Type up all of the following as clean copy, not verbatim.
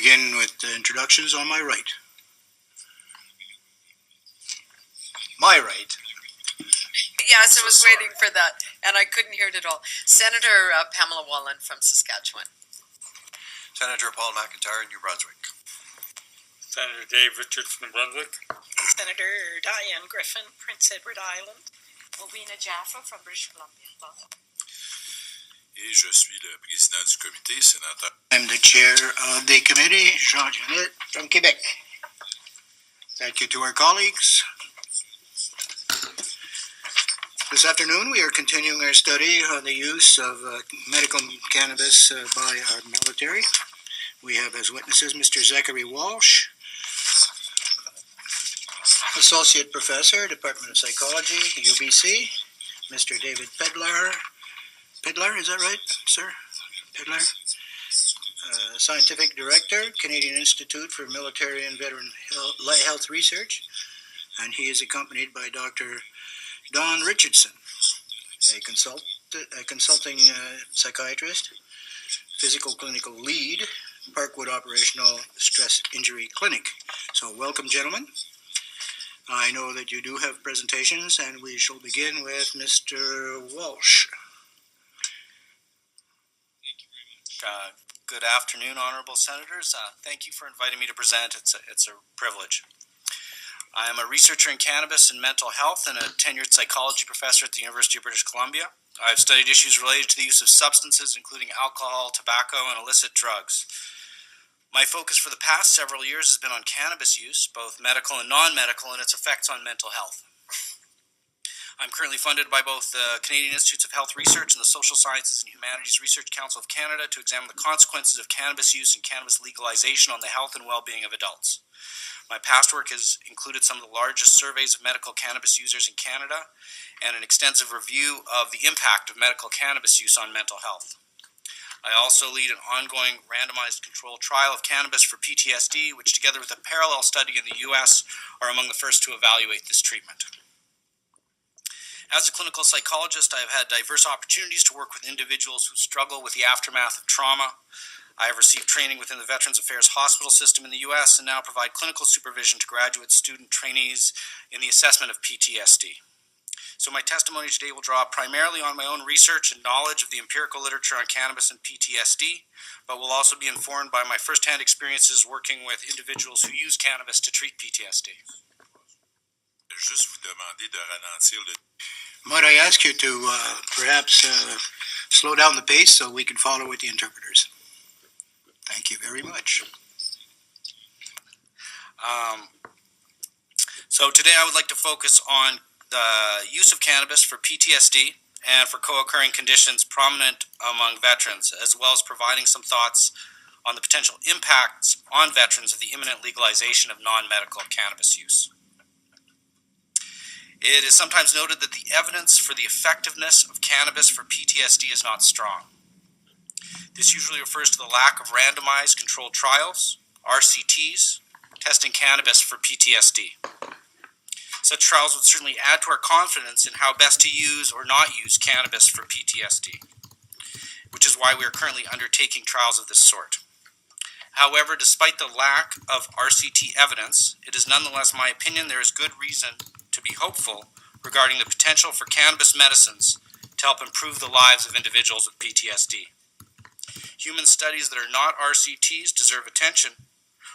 begin with the introductions on my right. My right. Yes, I was waiting for that, and I couldn't hear it at all. Senator Pamela Wallin from Saskatchewan. Senator Paul McIntyre, New Brunswick. Senator Dave Richards from New Brunswick. Senator Diane Griffin, Prince Edward Island. Mobina Jaffa from British Columbia. Et je suis le président du comité, sénateur. I'm the chair of the committee, Jean Jeanette from Quebec. Thank you to our colleagues. This afternoon we are continuing our study on the use of medical cannabis by our military. We have as witnesses Mr. Zachary Walsh, Associate Professor, Department of Psychology, UBC, Mr. David Pedlar, is that right, sir? Pedlar? Scientific Director, Canadian Institute for Military and Veteran Health Research, and he is accompanied by Dr. Don Richardson, a consulting psychiatrist, physical clinical lead, Parkwood Operational Stress Injury Clinic. So welcome, gentlemen. I know that you do have presentations, and we shall begin with Mr. Walsh. Good afternoon, honorable senators. Thank you for inviting me to present. It's a privilege. I am a researcher in cannabis and mental health and a tenured psychology professor at the University of British Columbia. I've studied issues related to the use of substances, including alcohol, tobacco, and illicit drugs. My focus for the past several years has been on cannabis use, both medical and non-medical, and its effects on mental health. I'm currently funded by both the Canadian Institutes of Health Research and the Social Sciences and Humanities Research Council of Canada to examine the consequences of cannabis use and cannabis legalization on the health and well-being of adults. My past work has included some of the largest surveys of medical cannabis users in Canada and an extensive review of the impact of medical cannabis use on mental health. I also lead an ongoing randomized controlled trial of cannabis for PTSD, which together with a parallel study in the US are among the first to evaluate this treatment. As a clinical psychologist, I have had diverse opportunities to work with individuals who struggle with the aftermath of trauma. I have received training within the Veterans Affairs Hospital System in the U.S. and now provide clinical supervision to graduate student trainees in the assessment of PTSD. So my testimony today will draw primarily on my own research and knowledge of the empirical literature on cannabis and PTSD, but will also be informed by my first-hand experiences working with individuals who use cannabis to treat PTSD. Juste vous demander de ralentir le... Might I ask you to perhaps slow down the pace so we can follow with the interpreters? Thank you very much. So today I would like to focus on the use of cannabis for PTSD and for co-occurring conditions prominent among veterans, as well as providing some thoughts on the potential impacts on veterans of the imminent legalization of non-medical cannabis use. It is sometimes noted that the evidence for the effectiveness of cannabis for PTSD is not strong. This usually refers to the lack of randomized controlled trials, RCTs, testing cannabis for PTSD. Such trials would certainly add to our confidence in how best to use or not use cannabis for PTSD, which is why we are currently undertaking trials of this sort. However, despite the lack of RCT evidence, it is nonetheless my opinion there is good reason to be hopeful regarding the potential for cannabis medicines to help improve the lives of individuals with PTSD. Human studies that are not RCTs deserve attention.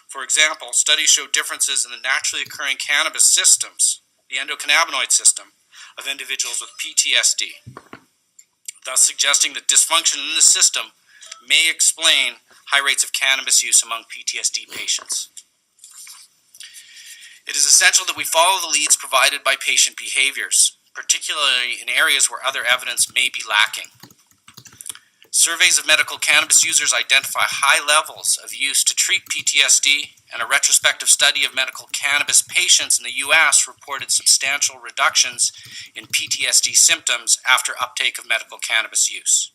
For example, studies show differences in the naturally occurring cannabis systems, the endocannabinoid system, of individuals with PTSD, thus suggesting that dysfunction in the system may explain high rates of cannabis use among PTSD patients. It is essential that we follow the leads provided by patient behaviors, particularly in areas where other evidence may be lacking. Surveys of medical cannabis users identify high levels of use to treat PTSD, and a retrospective study of medical cannabis patients in the U.S. reported substantial reductions in PTSD symptoms after uptake of medical cannabis use.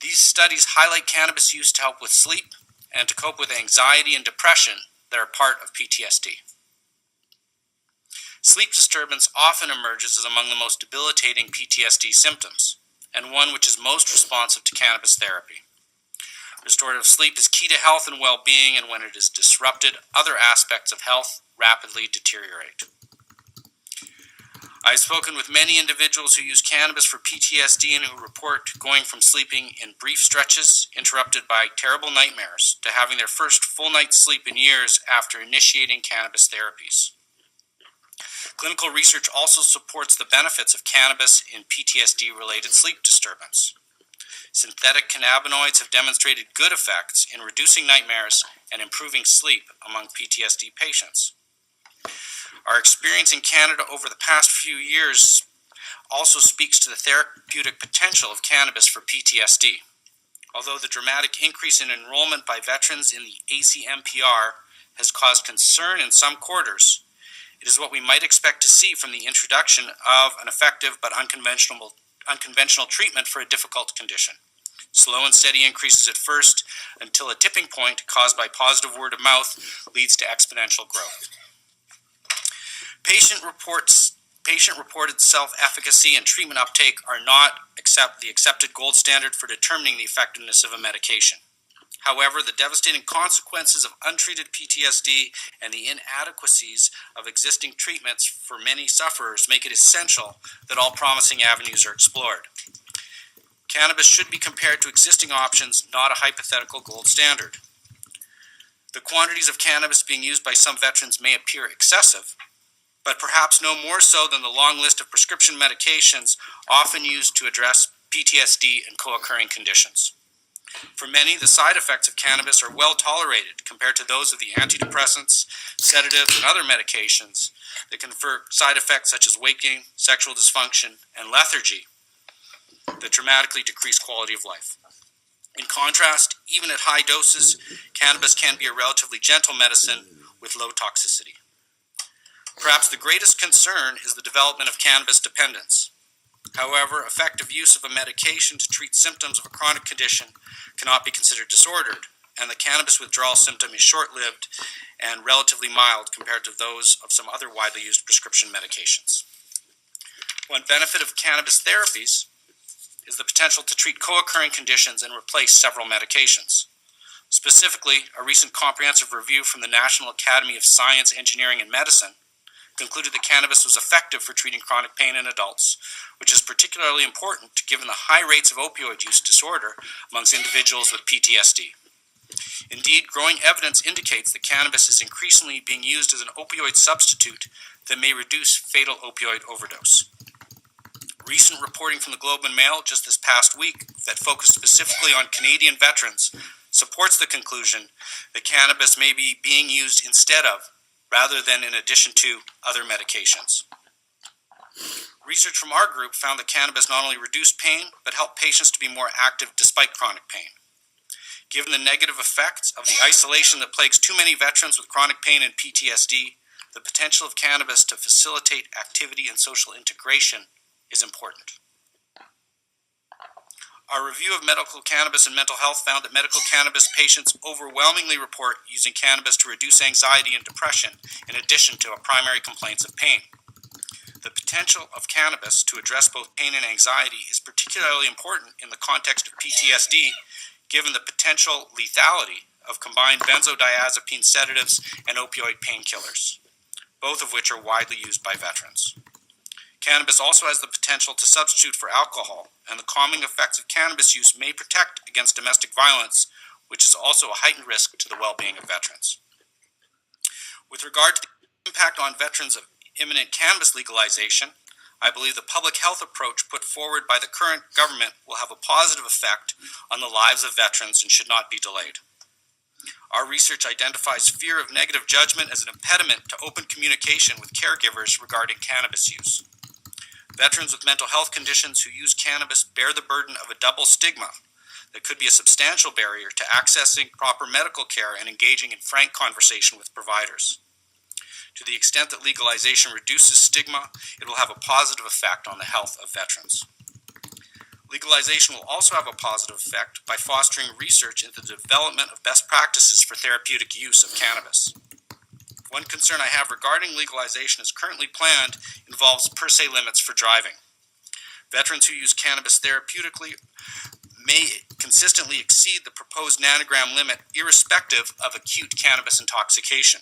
These studies highlight cannabis use to help with sleep and to cope with anxiety and depression that are part of PTSD. Sleep disturbance often emerges as among the most debilitating PTSD symptoms, and one which is most responsive to cannabis therapy. Restorative sleep is key to health and well-being, and when it is disrupted, other aspects of health rapidly deteriorate. I've spoken with many individuals who use cannabis for PTSD and who report going from sleeping in brief stretches, interrupted by terrible nightmares, to having their first full night's sleep in years after initiating cannabis therapies. Clinical research also supports the benefits of cannabis in PTSD-related sleep disturbance. Synthetic cannabinoids have demonstrated good effects in reducing nightmares and improving sleep among PTSD patients. Our experience in Canada over the past few years also speaks to the therapeutic potential of cannabis for PTSD. Although the dramatic increase in enrollment by veterans in the ACMPR has caused concern in some quarters, it is what we might expect to see from the introduction of an effective but unconventional treatment for a difficult condition. Slow and steady increases at first until a tipping point caused by positive word of mouth leads to exponential growth. Patient-reported self-efficacy and treatment uptake are not the accepted gold standard for determining the effectiveness of a medication. However, the devastating consequences of untreated PTSD and the inadequacies of existing treatments for many sufferers make it essential that all promising avenues are explored. Cannabis should be compared to existing options, not a hypothetical gold standard. The quantities of cannabis being used by some veterans may appear excessive, but perhaps no more so than the long list of prescription medications often used to address PTSD and co-occurring conditions. For many, the side effects of cannabis are well tolerated compared to those of the antidepressants, sedatives, and other medications that confer side effects such as weight gain, sexual dysfunction, and lethargy that dramatically decrease quality of life. In contrast, even at high doses, cannabis can be a relatively gentle medicine with low toxicity. Perhaps the greatest concern is the development of cannabis dependence. However, effective use of a medication to treat symptoms of a chronic condition cannot be considered disordered, and the cannabis withdrawal symptom is short-lived and relatively mild compared to those of some other widely used prescription medications. One benefit of cannabis therapies is the potential to treat co-occurring conditions and replace several medications. Specifically, a recent comprehensive review from the National Academy of Science, Engineering, and Medicine concluded that cannabis was effective for treating chronic pain in adults, which is particularly important given the high rates of opioid use disorder amongst individuals with PTSD. Indeed, growing evidence indicates that cannabis is increasingly being used as an opioid substitute that may reduce fatal opioid overdose. Recent reporting from the Globe and Mail just this past week that focused specifically on Canadian veterans supports the conclusion that cannabis may be being used instead of, rather than in addition to, other medications. Research from our group found that cannabis not only reduced pain, but helped patients to be more active despite chronic pain. Given the negative effects of the isolation that plagues too many veterans with chronic pain and PTSD, the potential of cannabis to facilitate activity and social integration is important. Our review of medical cannabis and mental health found that medical cannabis patients overwhelmingly report using cannabis to reduce anxiety and depression, in addition to primary complaints of pain. The potential of cannabis to address both pain and anxiety is particularly important in the context of PTSD, given the potential lethality of combined benzodiazepine sedatives and opioid painkillers, both of which are widely used by veterans. Cannabis also has the potential to substitute for alcohol, and the calming effects of cannabis use may protect against domestic violence, which is also a heightened risk to the well-being of veterans. With regard to the impact on veterans of imminent cannabis legalization, I believe the public health approach put forward by the current government will have a positive effect on the lives of veterans and should not be delayed. Our research identifies fear of negative judgment as an impediment to open communication with caregivers regarding cannabis use. Veterans with mental health conditions who use cannabis bear the burden of a double stigma that could be a substantial barrier to accessing proper medical care and engaging in frank conversation with providers. To the extent that legalization reduces stigma, it will have a positive effect on the health of veterans. Legalization will also have a positive effect by fostering research into the development of best practices for therapeutic use of cannabis. One concern I have regarding legalization as currently planned involves per se limits for driving. Veterans who use cannabis therapeutically may consistently exceed the proposed nanogram limit irrespective of acute cannabis intoxication.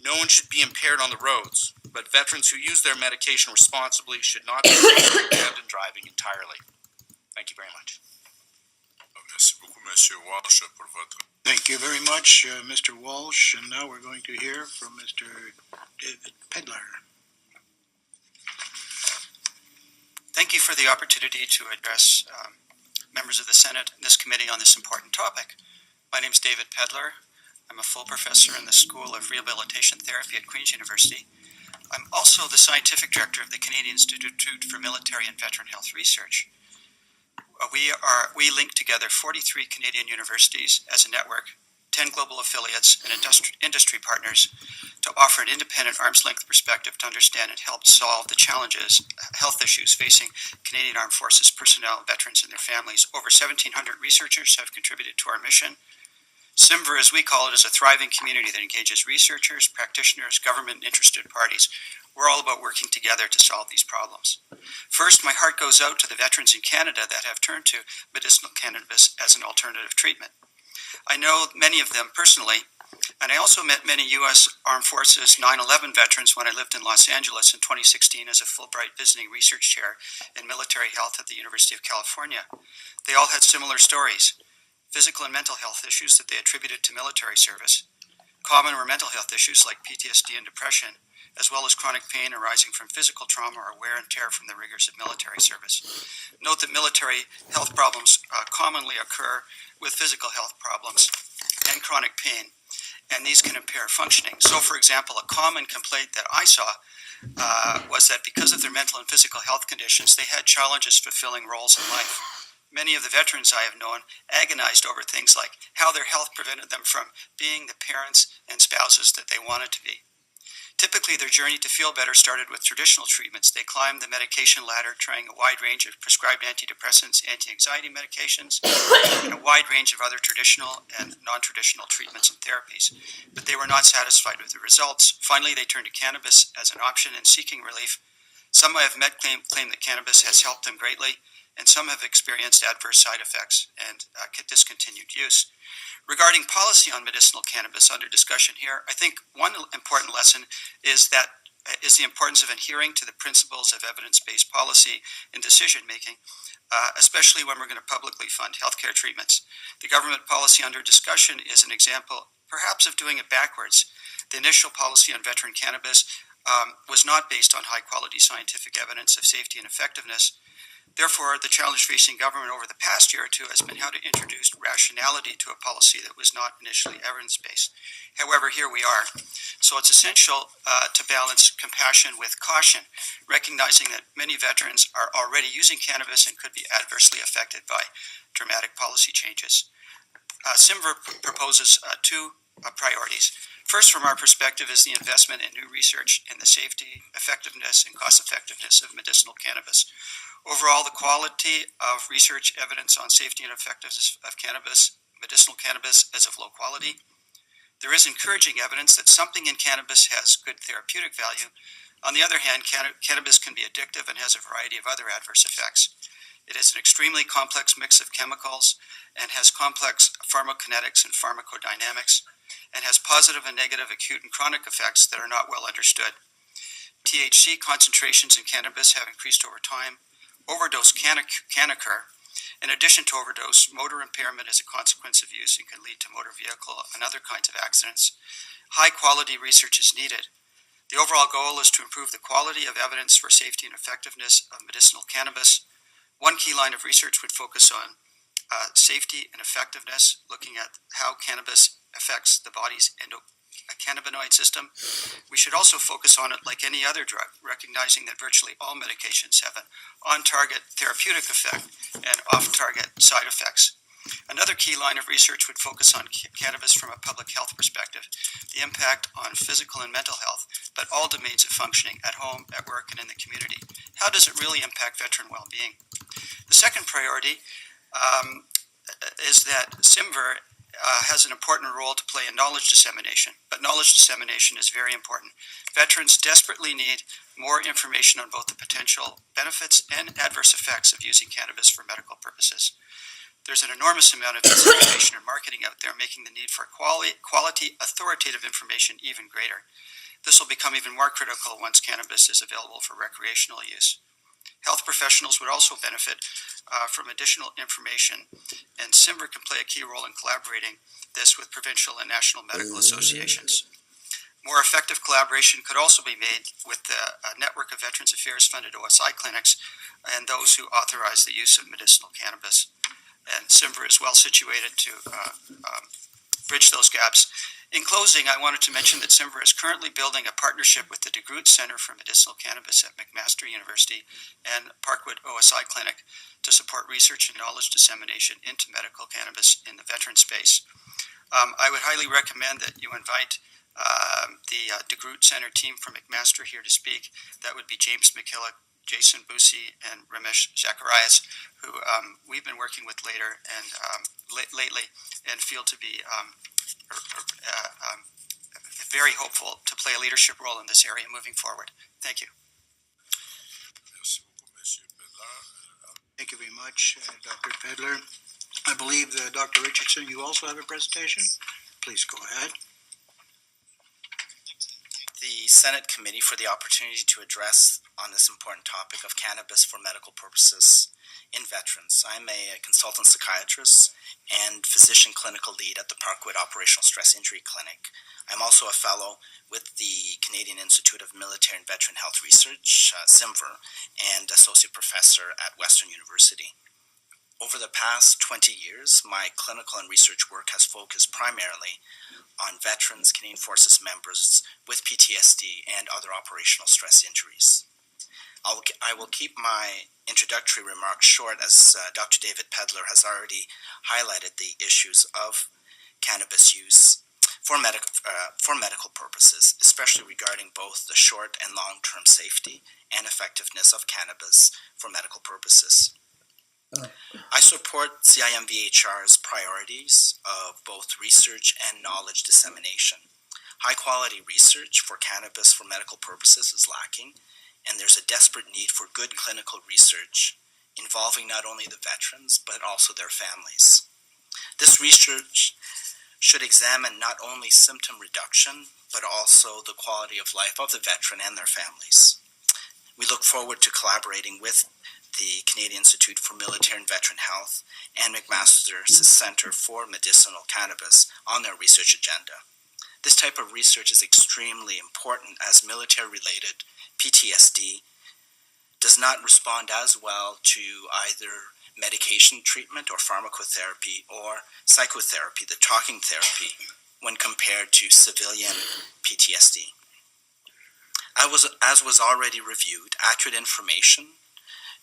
No one should be impaired on the roads, but veterans who use their medication responsibly should not be abandoned driving entirely. Thank you very much. Merci beaucoup, Monsieur Walsh, pour votre... Thank you very much, Mr. Walsh. And now we're going to hear from Mr. David Pedlar. Thank you for the opportunity to address members of the Senate and this committee on this important topic. My name is David Pedlar. I'm a full professor in the School of Rehabilitation Therapy at Queen's University. I'm also the scientific director of the Canadian Institute for Military and Veteran Health Research. We link together 43 Canadian universities as a network, 10 global affiliates, and industry partners to offer an independent arm's-length perspective to understand and help solve the challenges, health issues facing Canadian Armed Forces personnel, veterans, and their families. Over 1,700 researchers have contributed to our mission. CIMVR, as we call it, is a thriving community that engages researchers, practitioners, government, and interested parties. We're all about working together to solve these problems. First, my heart goes out to the veterans in Canada that have turned to medicinal cannabis as an alternative treatment. I know many of them personally, and I also met many U.S. Armed Forces 9/11 veterans when I lived in Los Angeles in 2016 as a Fulbright visiting research chair in military health at the University of California. They all had similar stories: physical and mental health issues that they attributed to military service. Common were mental health issues like PTSD and depression, as well as chronic pain arising from physical trauma or wear and tear from the rigors of military service. Note that military health problems commonly occur with physical health problems and chronic pain, and these can impair functioning. So, for example, a common complaint that I saw was that because of their mental and physical health conditions, they had challenges fulfilling roles in life. Many of the veterans I have known agonized over things like how their health prevented them from being the parents and spouses that they wanted to be. Typically, their journey to feel better started with traditional treatments. They climbed the medication ladder, trying a wide range of prescribed antidepressants, anti-anxiety medications, and a wide range of other traditional and non-traditional treatments and therapies. But they were not satisfied with the results. Finally, they turned to cannabis as an option in seeking relief. Some I have met claim that cannabis has helped them greatly, and some have experienced adverse side effects and discontinued use. Regarding policy on medicinal cannabis under discussion here, I think one important lesson is the importance of adhering to the principles of evidence-based policy in decision-making, especially when we're going to publicly fund healthcare treatments. The government policy under discussion is an example, perhaps, of doing it backwards. The initial policy on veteran cannabis was not based on high-quality scientific evidence of safety and effectiveness. Therefore, the challenge facing government over the past year or two has been how to introduce rationality to a policy that was not initially evidence-based. However, here we are. So it's essential to balance compassion with caution, recognizing that many veterans are already using cannabis and could be adversely affected by dramatic policy changes. CIMVR proposes two priorities. First, from our perspective, is the investment in new research in the safety, effectiveness, and cost-effectiveness of medicinal cannabis. Overall, the quality of research evidence on safety and effectiveness of medicinal cannabis, is of low quality. There is encouraging evidence that something in cannabis has good therapeutic value. On the other hand, cannabis can be addictive and has a variety of other adverse effects. It is an extremely complex mix of chemicals and has complex pharmacokinetics and pharmacodynamics, and has positive and negative acute and chronic effects that are not well understood. THC concentrations in cannabis have increased over time. Overdose can occur. In addition to overdose, motor impairment is a consequence of use and can lead to motor vehicle and other kinds of accidents. High-quality research is needed. The overall goal is to improve the quality of evidence for safety and effectiveness of medicinal cannabis. One key line of research would focus on safety and effectiveness, looking at how cannabis affects the body's endocannabinoid system. We should also focus on it like any other drug, recognizing that virtually all medications have an on-target therapeutic effect and off-target side effects. Another key line of research would focus on cannabis from a public health perspective, the impact on physical and mental health, but all domains of functioning at home, at work, and in the community. How does it really impact veteran well-being? The second priority is that CIMVR has an important role to play in knowledge dissemination, but knowledge dissemination is very important. Veterans desperately need more information on both the potential benefits and adverse effects of using cannabis for medical purposes. There's an enormous amount of misinformation and marketing out there, making the need for quality, authoritative information even greater. This will become even more critical once cannabis is available for recreational use. Health professionals would also benefit from additional information, and SIMVR can play a key role in collaborating this with provincial and national medical associations. More effective collaboration could also be made with the network of Veterans Affairs funded OSI clinics and those who authorize the use of medicinal cannabis. And SIMVR is well situated to bridge those gaps. In closing, I wanted to mention that SIMVR is currently building a partnership with the DeGroote Center for Medicinal Cannabis at McMaster University and Parkwood OSI Clinic to support research and knowledge dissemination into medical cannabis in the veteran space. I would highly recommend that you invite the DeGroote Center team from McMaster here to speak. That would be James McKillop, Jason Busi, and Ramesh Zacharias, who we've been working with lately and feel to be very hopeful to play a leadership role in this area moving forward. Thank you. Merci beaucoup, Monsieur Pedler. Thank you very much, Dr. Pedler. I believe Dr. Richardson, you also have a presentation? Please go ahead. The Senate Committee for the opportunity to address on this important topic of cannabis for medical purposes in veterans. I'm a consultant psychiatrist and physician clinical lead at the Parkwood Operational Stress Injury Clinic. I'm also a fellow with the Canadian Institute of Military and Veteran Health Research, SIMVR, and associate professor at Western University. Over the past 20 years, my clinical and research work has focused primarily on veterans, Canadian Forces members with PTSD and other operational stress injuries. I will keep my introductory remarks short, as Dr. David Pedler has already highlighted the issues of cannabis use for medical purposes, especially regarding both the short and long-term safety and effectiveness of cannabis for medical purposes. I support CIMVHR's priorities of both research and knowledge dissemination. High-quality research for cannabis for medical purposes is lacking, and there's a desperate need for good clinical research involving not only the veterans, but also their families. This research should examine not only symptom reduction, but also the quality of life of the veteran and their families. We look forward to collaborating with the Canadian Institute for Military and Veteran Health and McMaster's Center for Medicinal Cannabis on their research agenda. This type of research is extremely important as military-related PTSD does not respond as well to either medication treatment or pharmacotherapy or psychotherapy, the talking therapy, when compared to civilian PTSD. As was already reviewed, accurate information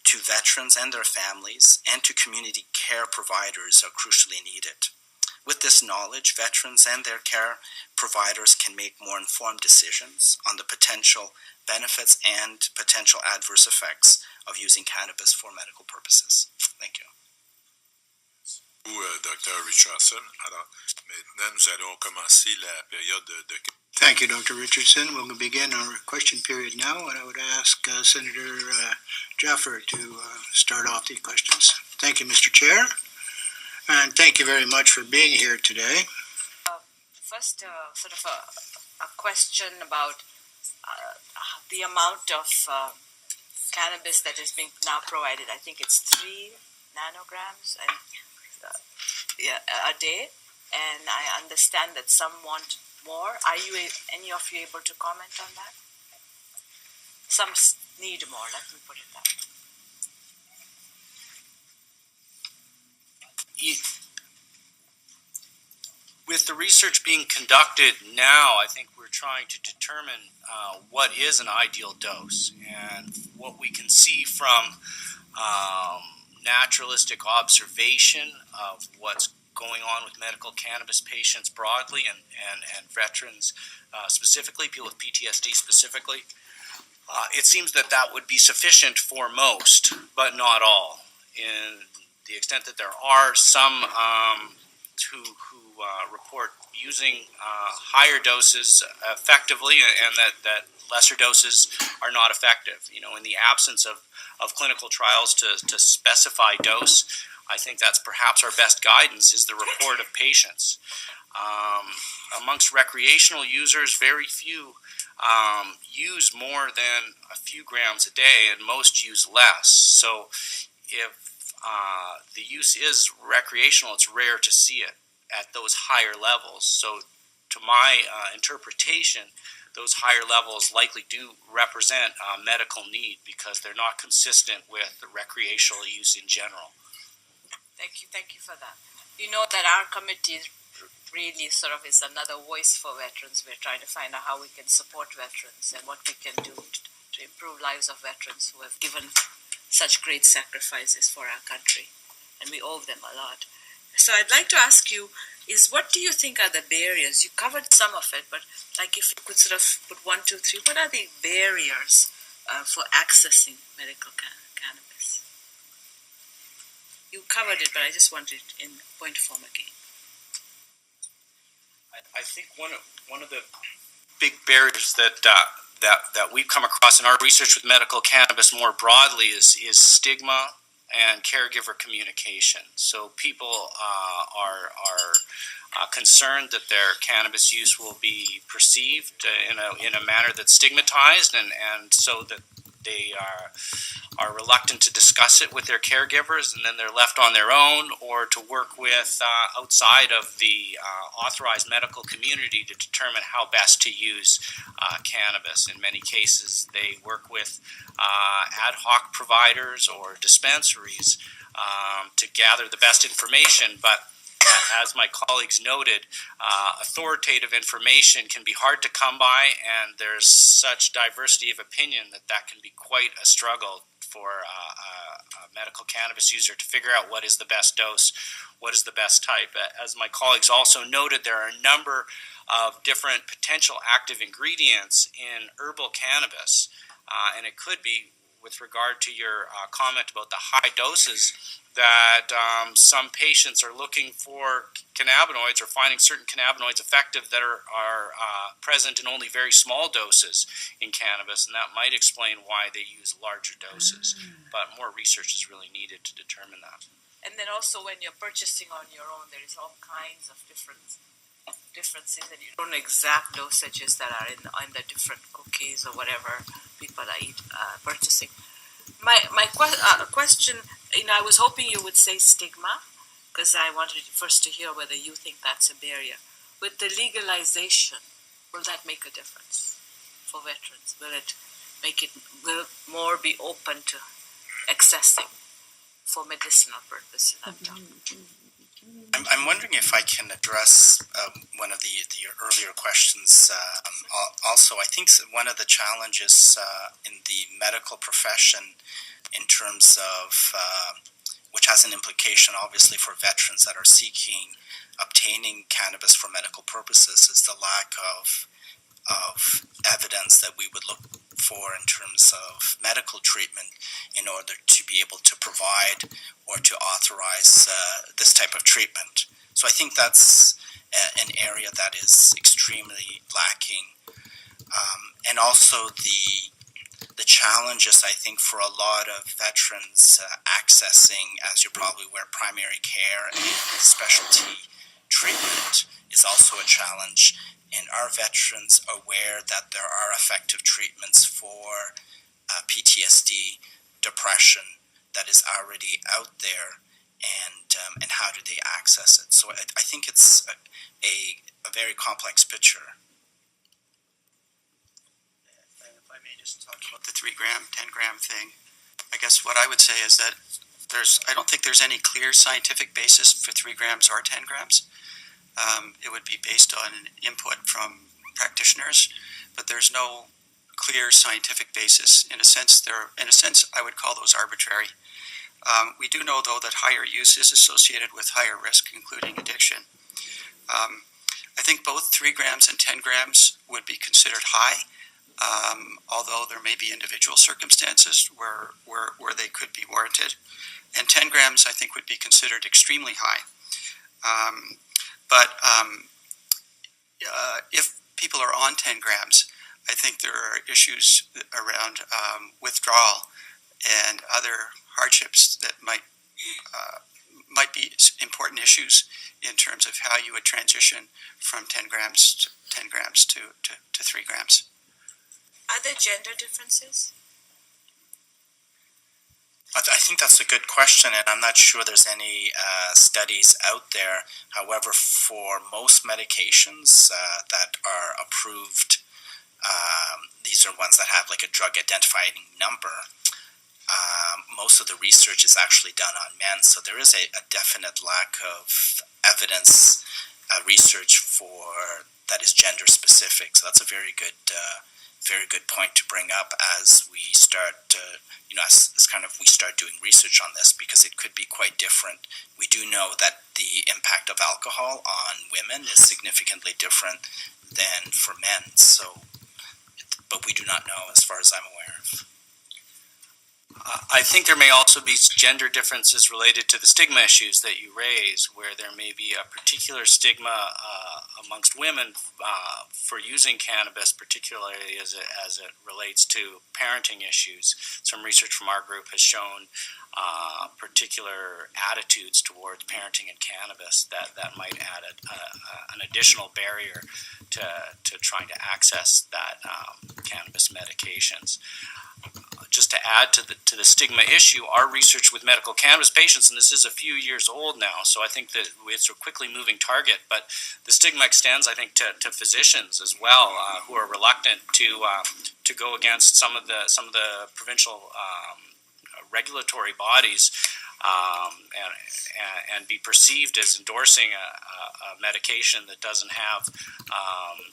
to veterans and their families and to community care providers are crucially needed. With this knowledge, veterans and their care providers can make more informed decisions on the potential benefits and potential adverse effects of using cannabis for medical purposes. Thank you. Dr. Richardson. Alors, maintenant, nous allons commencer la période de... Thank you, Dr. Richardson. We'll begin our question period now, and I would ask Senator Jaffer to start off the questions. Thank you, Mr. Chair, and thank you very much for being here today. First, sort of a question about the amount of cannabis that is being now provided. I think it's 3 nanograms and a day, and I understand that some want more. Are you, any of you, able to comment on that? Some need more, let me put it that way. With the research being conducted now, I think we're trying to determine what is an ideal dose. And what we can see from naturalistic observation of what's going on with medical cannabis patients broadly and veterans specifically, people with PTSD specifically, it seems that that would be sufficient for most, but not all. In the extent that there are some who report using higher doses effectively, and that lesser doses are not effective. In the absence of clinical trials to specify dose, I think that's perhaps our best guidance is the report of patients. Amongst recreational users, very few use more than a few grams a day, and most use less. So if the use is recreational, it's rare to see it at those higher levels. So to my interpretation, those higher levels likely do represent medical need because they're not consistent with the recreational use in general. Thank you for that. You know that our committee really sort of is another voice for veterans. We're trying to find out how we can support veterans and what we can do to improve lives of veterans who have given such great sacrifices for our country, and we owe them a lot. So I'd like to ask you, what do you think are the barriers? You covered some of it, but like if you could sort of put 1, 2, 3, what are the barriers for accessing medical cannabis? You covered it, but I just wanted it in point form again. I think one of the big barriers that we've come across in our research with medical cannabis more broadly is stigma and caregiver communication. So people are concerned that their cannabis use will be perceived in a manner that's stigmatized, and so that they are reluctant to discuss it with their caregivers, and then they're left on their own or to work with outside of the authorized medical community to determine how best to use cannabis. In many cases, they work with ad hoc providers or dispensaries to gather the best information, but as my colleagues noted, authoritative information can be hard to come by, and there's such diversity of opinion that can be quite a struggle for a medical cannabis user to figure out what is the best dose, what is the best type. As my colleagues also noted, there are a number of different potential active ingredients in herbal cannabis, and it could be, with regard to your comment about the high doses, that some patients are looking for cannabinoids or finding certain cannabinoids effective that are present in only very small doses in cannabis, and that might explain why they use larger doses. But more research is really needed to determine that. And then also when you're purchasing on your own, there is all kinds of differences, and you don't know exact dosages that are in the different cookies or whatever people are purchasing. My question, I was hoping you would say stigma, because I wanted first to hear whether you think that's a barrier. With the legalization, will that make a difference for veterans? Will more be open to accessing for medicinal purposes? I'm wondering if I can address one of the earlier questions. Also, I think one of the challenges in the medical profession, in terms of which has an implication obviously for veterans that are obtaining cannabis for medical purposes, is the lack of evidence that we would look for in terms of medical treatment in order to be able to provide or to authorize this type of treatment. So I think that's an area that is extremely lacking. And also the challenges, I think, for a lot of veterans accessing, as you're probably aware, primary care and specialty treatment is also a challenge. And are veterans aware that there are effective treatments for PTSD, depression, that is already out there, and how do they access it? So I think it's a very complex picture. And if I may just talk about the 3-gram, 10-gram thing, I guess what I would say is that I don't think there's any clear scientific basis for 3 grams or 10 grams. It would be based on input from practitioners, but there's no clear scientific basis. In a sense, I would call those arbitrary. We do know, though, that higher use is associated with higher risk, including addiction. I think both 3 grams and 10 grams would be considered high, although there may be individual circumstances where they could be warranted. And 10 grams, I think, would be considered extremely high. But if people are on 10 grams, I think there are issues around withdrawal and other hardships that might be important issues in terms of how you would transition from 10 grams to 3 grams. Are there gender differences? I think that's a good question, and I'm not sure there's any studies out there. However, for most medications that are approved, these are ones that have like a drug identifying number. Most of the research is actually done on men, so there is a definite lack of evidence research for that is gender specific. So that's a very good point to bring up as we start, as kind of we start doing research on this, because it could be quite different. We do know that the impact of alcohol on women is significantly different than for men. So, but we do not know, as far as I'm aware of. I think there may also be gender differences related to the stigma issues that you raise, where there may be a particular stigma amongst women for using cannabis, particularly as it relates to parenting issues. Some research from our group has shown particular attitudes towards parenting and cannabis that might add an additional barrier to trying to access that cannabis medications. Just to add to the stigma issue, our research with medical cannabis patients, and this is a few years old now, so I think that it's a quickly moving target, but the stigma extends, I think, to physicians as well, who are reluctant to go against some of the provincial regulatory bodies and be perceived as endorsing a medication that doesn't have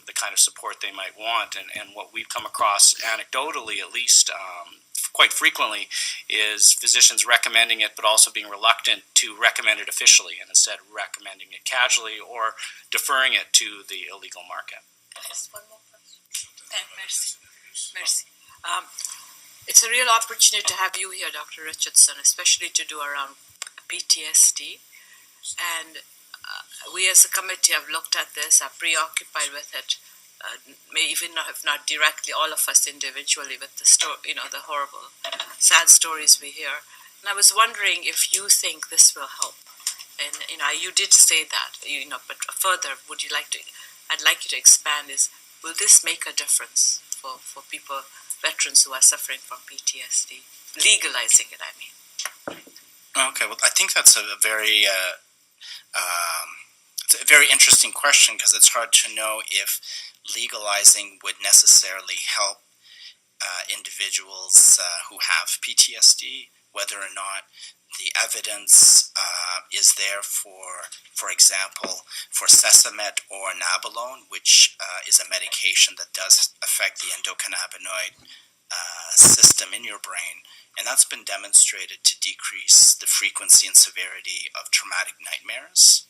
the kind of support they might want. And what we've come across anecdotally, at least quite frequently, is physicians recommending it, but also being reluctant to recommend it officially, and instead recommending it casually or deferring it to the illegal market. Just one more question. Merci. Merci. It's a real opportunity to have you here, Dr. Richardson, especially to do around PTSD. And we as a committee have looked at this, are preoccupied with it. May even if not directly, all of us individually, with the the horrible, sad stories we hear. And I was wondering if you think this will help. And you did say that, but further, I'd like you to expand. Will this make a difference for people, veterans who are suffering from PTSD? Legalizing it, I mean. Okay, well, I think that's a very it's a very interesting question, because it's hard to know if legalizing would necessarily help individuals who have PTSD, whether or not the evidence is there for example, for Sesamet or Nabilone, which is a medication that does affect the endocannabinoid system in your brain, and that's been demonstrated to decrease the frequency and severity of traumatic nightmares.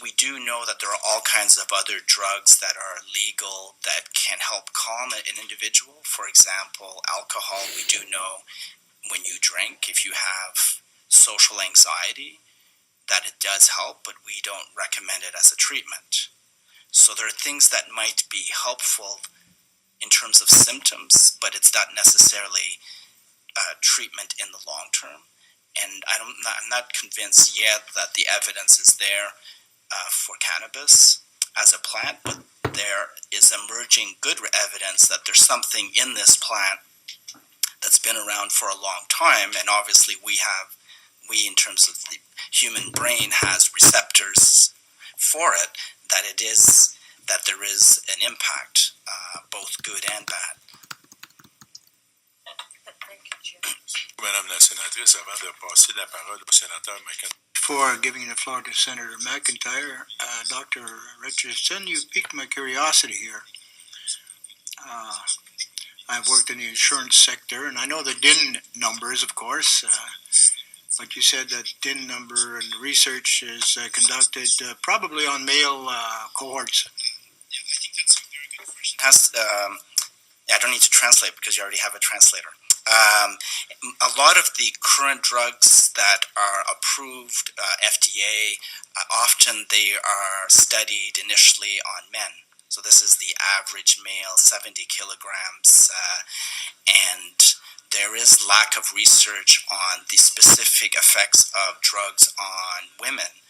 We do know that there are all kinds of other drugs that are legal that can help calm an individual. For example, alcohol, we do know when you drink, if you have social anxiety, that it does help, but we don't recommend it as a treatment. So there are things that might be helpful in terms of symptoms, but it's not necessarily treatment in the long term. And I'm not convinced yet that the evidence is there for cannabis as a plant, but there is emerging good evidence that there's something in this plant that's been around for a long time, and obviously we in terms of the human brain has receptors for it, that there is an impact, both good and bad. Madame la sénatrice, avant de passer la parole au sénateur McIntyre. Before giving the floor to Senator McIntyre, Dr. Richardson, you piqued my curiosity here. I've worked in the insurance sector, and I know the DIN numbers, of course, but you said that DIN number and research is conducted probably on male cohorts. I don't need to translate because you already have a translator. A lot of the current drugs that are approved, FDA, often they are studied initially on men. So this is the average male, 70 kilograms, and there is lack of research on the specific effects of drugs on women.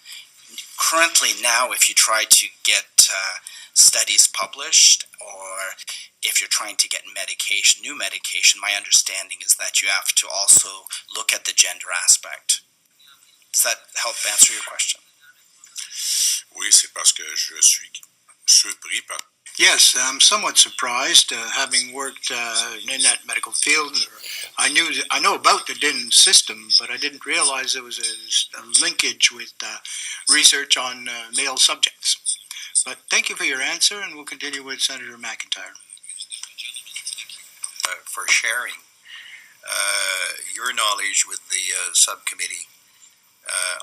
Currently now, if you try to get studies published, or if you're trying to get medication, new medication, my understanding is that you have to also look at the gender aspect. Does that help answer your question? Oui, c'est parce que je suis surpris par. Yes, I'm somewhat surprised, having worked in that medical field. I know about the DIN system, but I didn't realize there was a linkage with research on male subjects. But thank you for your answer, and we'll continue with Senator McIntyre. For sharing your knowledge with the subcommittee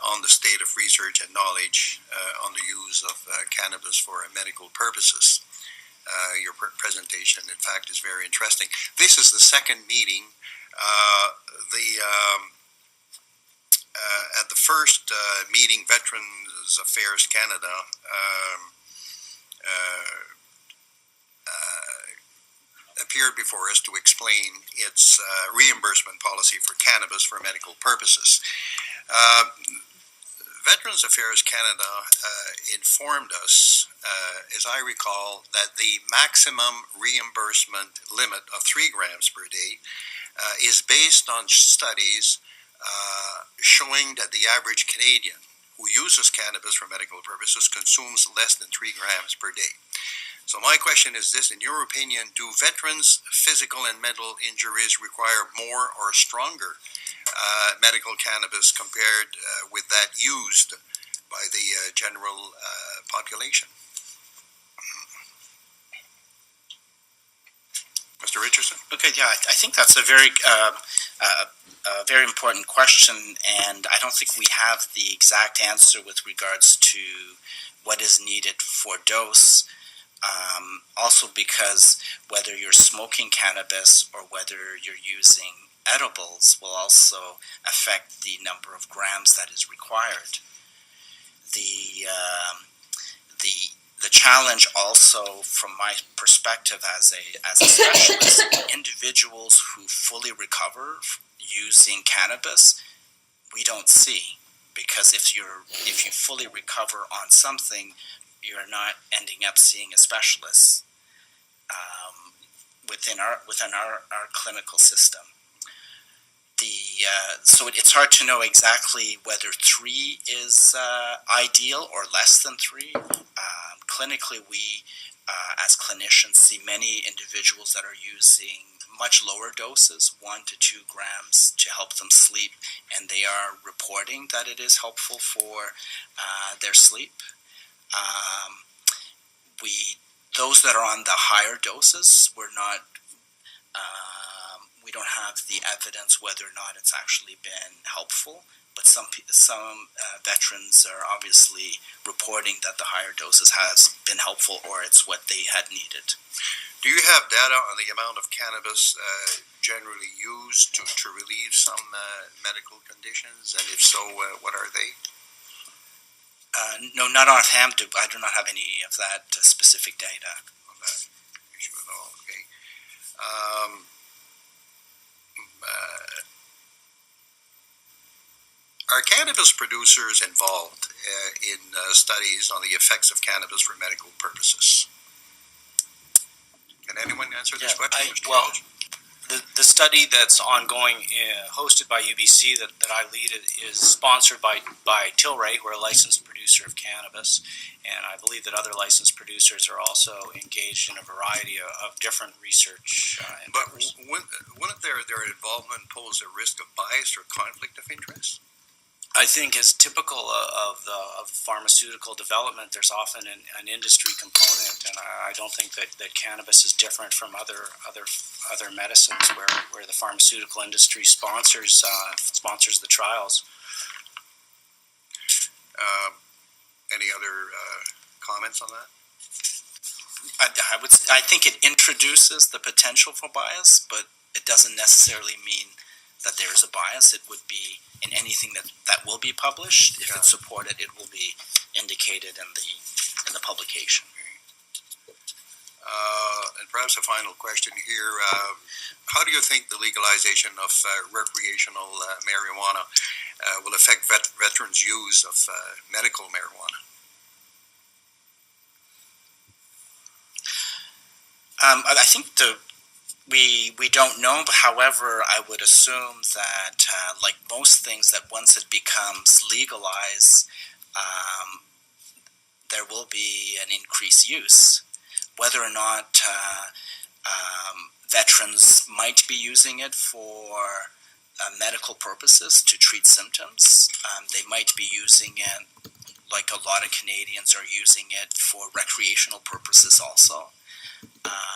on the state of research and knowledge on the use of cannabis for medical purposes. Your presentation, in fact, is very interesting. This is the second meeting. At the first meeting, Veterans Affairs Canada appeared before us to explain its reimbursement policy for cannabis for medical purposes. Veterans Affairs Canada informed us, as I recall, that the maximum reimbursement limit of 3 grams per day is based on studies showing that the average Canadian who uses cannabis for medical purposes consumes less than 3 grams per day. So my question is this: in your opinion, do veterans' physical and mental injuries require more or stronger medical cannabis compared with that used by the general population? Mr. Richardson? Okay, yeah, I think that's a very important question, and I don't think we have the exact answer with regards to what is needed for dose. Also because whether you're smoking cannabis or whether you're using edibles will also affect the number of grams that is required. The challenge also, from my perspective as a specialist, individuals who fully recover using cannabis, we don't see, because if you fully recover on something, you're not ending up seeing a specialist within our clinical system. So it's hard to know exactly whether 3 is ideal or less than 3. Clinically, we as clinicians see many individuals that are using much lower doses, 1 to 2 grams, to help them sleep, and they are reporting that it is helpful for their sleep. Those that are on the higher doses, we don't have the evidence whether or not it's actually been helpful, but some veterans are obviously reporting that the higher doses has been helpful, or it's what they had needed. Do you have data on the amount of cannabis generally used to relieve some medical conditions, and if so, what are they? No, not offhand. I do not have any of that specific data on that issue at all. Okay. Are cannabis producers involved in studies on the effects of cannabis for medical purposes? Can anyone answer this question? Mr. Walsh? The study that's ongoing, hosted by UBC, that I lead, is sponsored by Tilray, who are a licensed producer of cannabis, and I believe that other licensed producers are also engaged in a variety of different research endeavors. But wouldn't their involvement pose a risk of bias or conflict of interest? I think, as typical of pharmaceutical development, there's often an industry component, and I don't think that cannabis is different from other medicines where the pharmaceutical industry sponsors the trials. Any other comments on that? I think it introduces the potential for bias, but it doesn't necessarily mean that there is a bias. It would be in anything that will be published. If it's supported, it will be indicated in the publication. And perhaps a final question here. How do you think the legalization of recreational marijuana will affect veterans' use of medical marijuana? I think we don't know. However, I would assume that, like most things, that once it becomes legalized, there will be an increased use. Whether or not veterans might be using it for medical purposes to treat symptoms, they might be using it, like a lot of Canadians are using it, for recreational purposes also.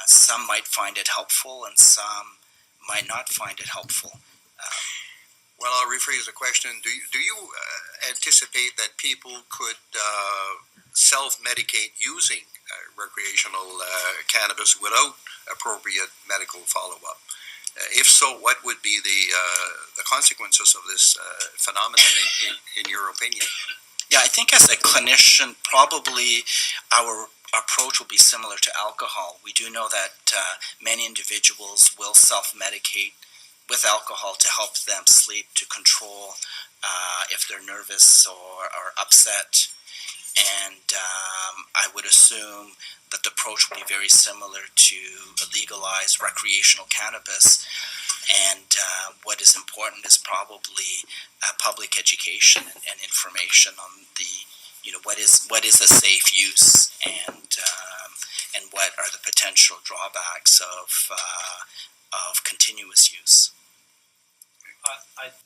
Some might find it helpful and some might not find it helpful. Well, I'll rephrase the question. Do you anticipate that people could self-medicate using recreational cannabis without appropriate medical follow-up? If so, what would be the consequences of this phenomenon in your opinion? Yeah, I think as a clinician, probably our approach will be similar to alcohol. We do know that many individuals will self-medicate with alcohol to help them sleep, to control if they're nervous or upset. And I would assume that the approach will be very similar to legalized recreational cannabis. And what is important is probably public education and information on what is a safe use and what are the potential drawbacks of continuous use.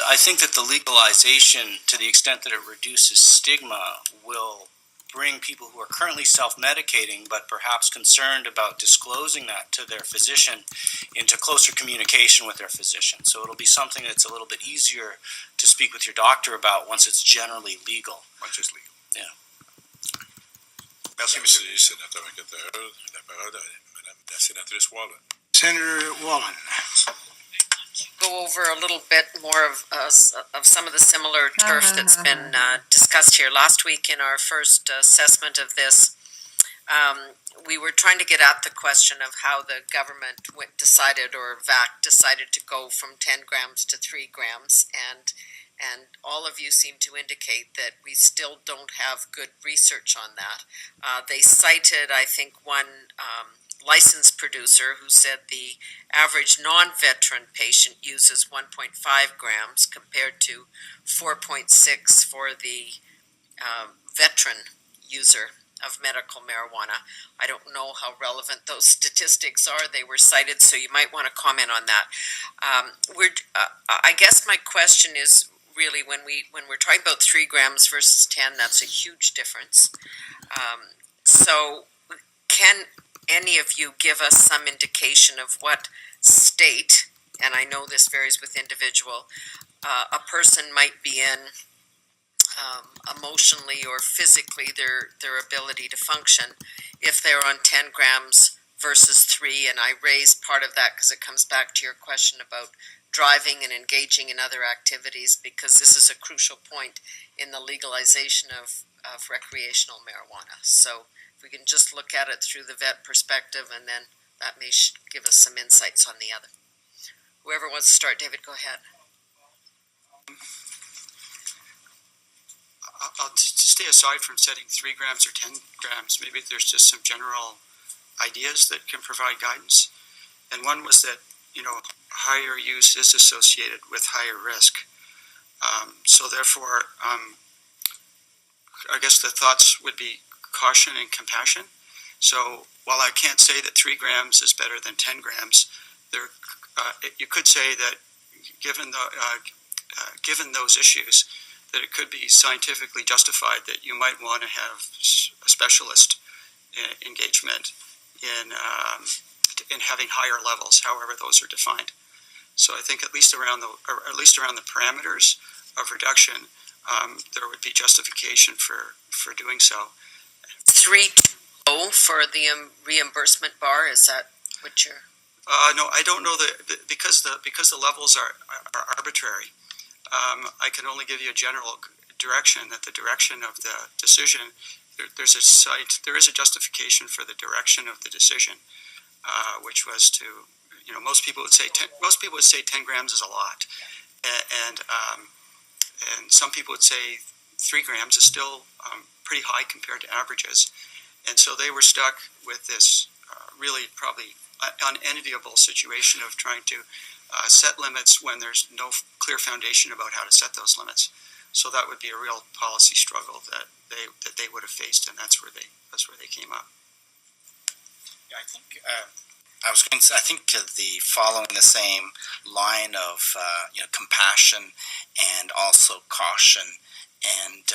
I think that the legalization, to the extent that it reduces stigma, will bring people who are currently self-medicating but perhaps concerned about disclosing that to their physician into closer communication with their physician. So it'll be something that's a little bit easier to speak with your doctor about once it's generally legal. Once it's legal. Yeah. Merci, Monsieur. Merci, Sénateur Enquêteur. La parole à Madame la Sénatrice Wallen. Senator Wallen. Go over a little bit more of some of the similar turf that's been discussed here. Last week in our first assessment of this, we were trying to get at the question of how the government decided, or VAC decided, to go from 10 grams to 3 grams, and all of you seem to indicate that we still don't have good research on that. They cited, I think, one licensed producer who said the average non-veteran patient uses 1.5 grams compared to 4.6 for the veteran user of medical marijuana. I don't know how relevant those statistics are. They were cited, so you might want to comment on that. I guess my question is really, when we're talking about 3 grams versus 10, that's a huge difference. So can any of you give us some indication of what state, and I know this varies with individual, a person might be in emotionally or physically, their ability to function, if they're on 10 grams versus 3? And I raise part of that because it comes back to your question about driving and engaging in other activities, because this is a crucial point in the legalization of recreational marijuana. So if we can just look at it through the vet perspective, and then that may give us some insights on the other. Whoever wants to start, David, go ahead. I'll stay aside from setting 3 grams or 10 grams. Maybe there's just some general ideas that can provide guidance. And one was that, higher use is associated with higher risk. So therefore, I guess the thoughts would be caution and compassion. So while I can't say that 3 grams is better than 10 grams, you could say that given those issues, that it could be scientifically justified that you might want to have a specialist engagement in having higher levels, however those are defined. So I think at least around the parameters of reduction, there would be justification for doing so. 3.0 for the reimbursement bar, is that what you're? No, I don't know because the levels are arbitrary. I can only give you a general direction, that the direction of the decision, there is a justification for the direction of the decision, which was to, most people would say 10 grams is a lot, and some people would say 3 grams is still pretty high compared to averages, and so they were stuck with this really probably unenviable situation of trying to set limits when there's no clear foundation about how to set those limits. So that would be a real policy struggle that they would have faced, and that's where they came up. Yeah, I think I was going to say, I think the following the same line of compassion and also caution, and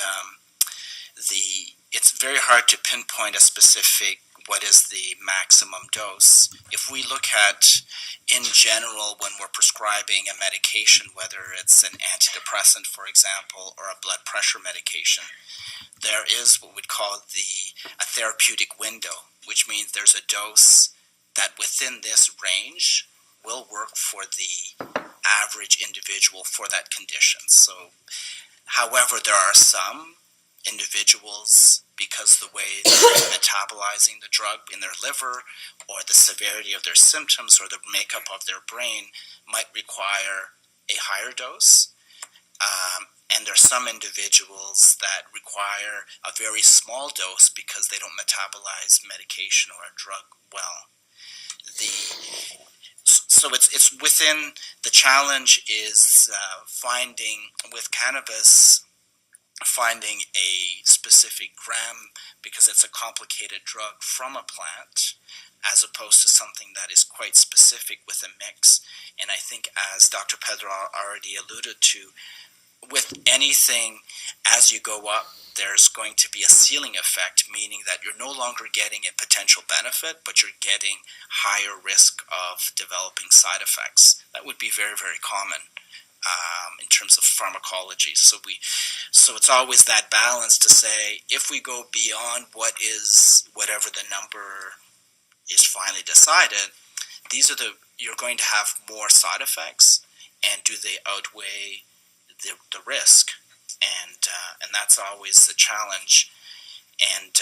it's very hard to pinpoint a specific what is the maximum dose. If we look at, in general, when we're prescribing a medication, whether it's an antidepressant, for example, or a blood pressure medication, there is what we'd call a therapeutic window, which means there's a dose that within this range will work for the average individual for that condition. So, however, there are some individuals, because the way they're metabolizing the drug in their liver, or the severity of their symptoms, or the makeup of their brain, might require a higher dose. And there are some individuals that require a very small dose because they don't metabolize medication or a drug well. So it's within the challenge is finding with cannabis, finding a specific gram, because it's a complicated drug from a plant, as opposed to something that is quite specific with a mix. And I think, as Dr. Pedro already alluded to, with anything, as you go up, there's going to be a ceiling effect, meaning that you're no longer getting a potential benefit, but you're getting higher risk of developing side effects. That would be very, very common in terms of pharmacology. So it's always that balance to say, if we go beyond whatever the number is finally decided, you're going to have more side effects, and do they outweigh the risk? And that's always the challenge. And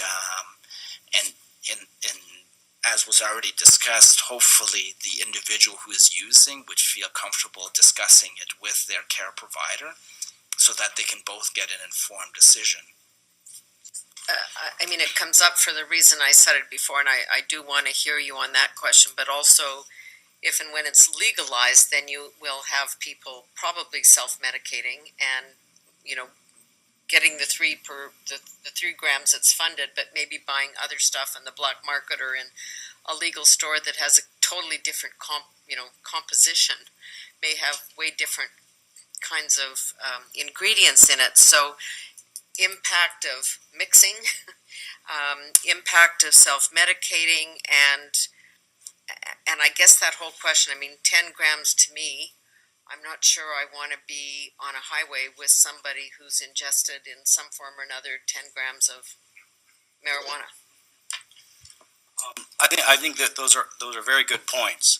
as was already discussed, hopefully the individual who is using would feel comfortable discussing it with their care provider, so that they can both get an informed decision. I mean, it comes up for the reason I said it before, and I do want to hear you on that question, but also, if and when it's legalized, then you will have people probably self-medicating and, getting the 3 grams that's funded, but maybe buying other stuff in the black market or in a legal store that has a totally different composition, may have way different kinds of ingredients in it. So impact of mixing, impact of self-medicating, and I guess that whole question, 10 grams to me, I'm not sure I want to be on a highway with somebody who's ingested in some form or another 10 grams of marijuana. I think that those are very good points.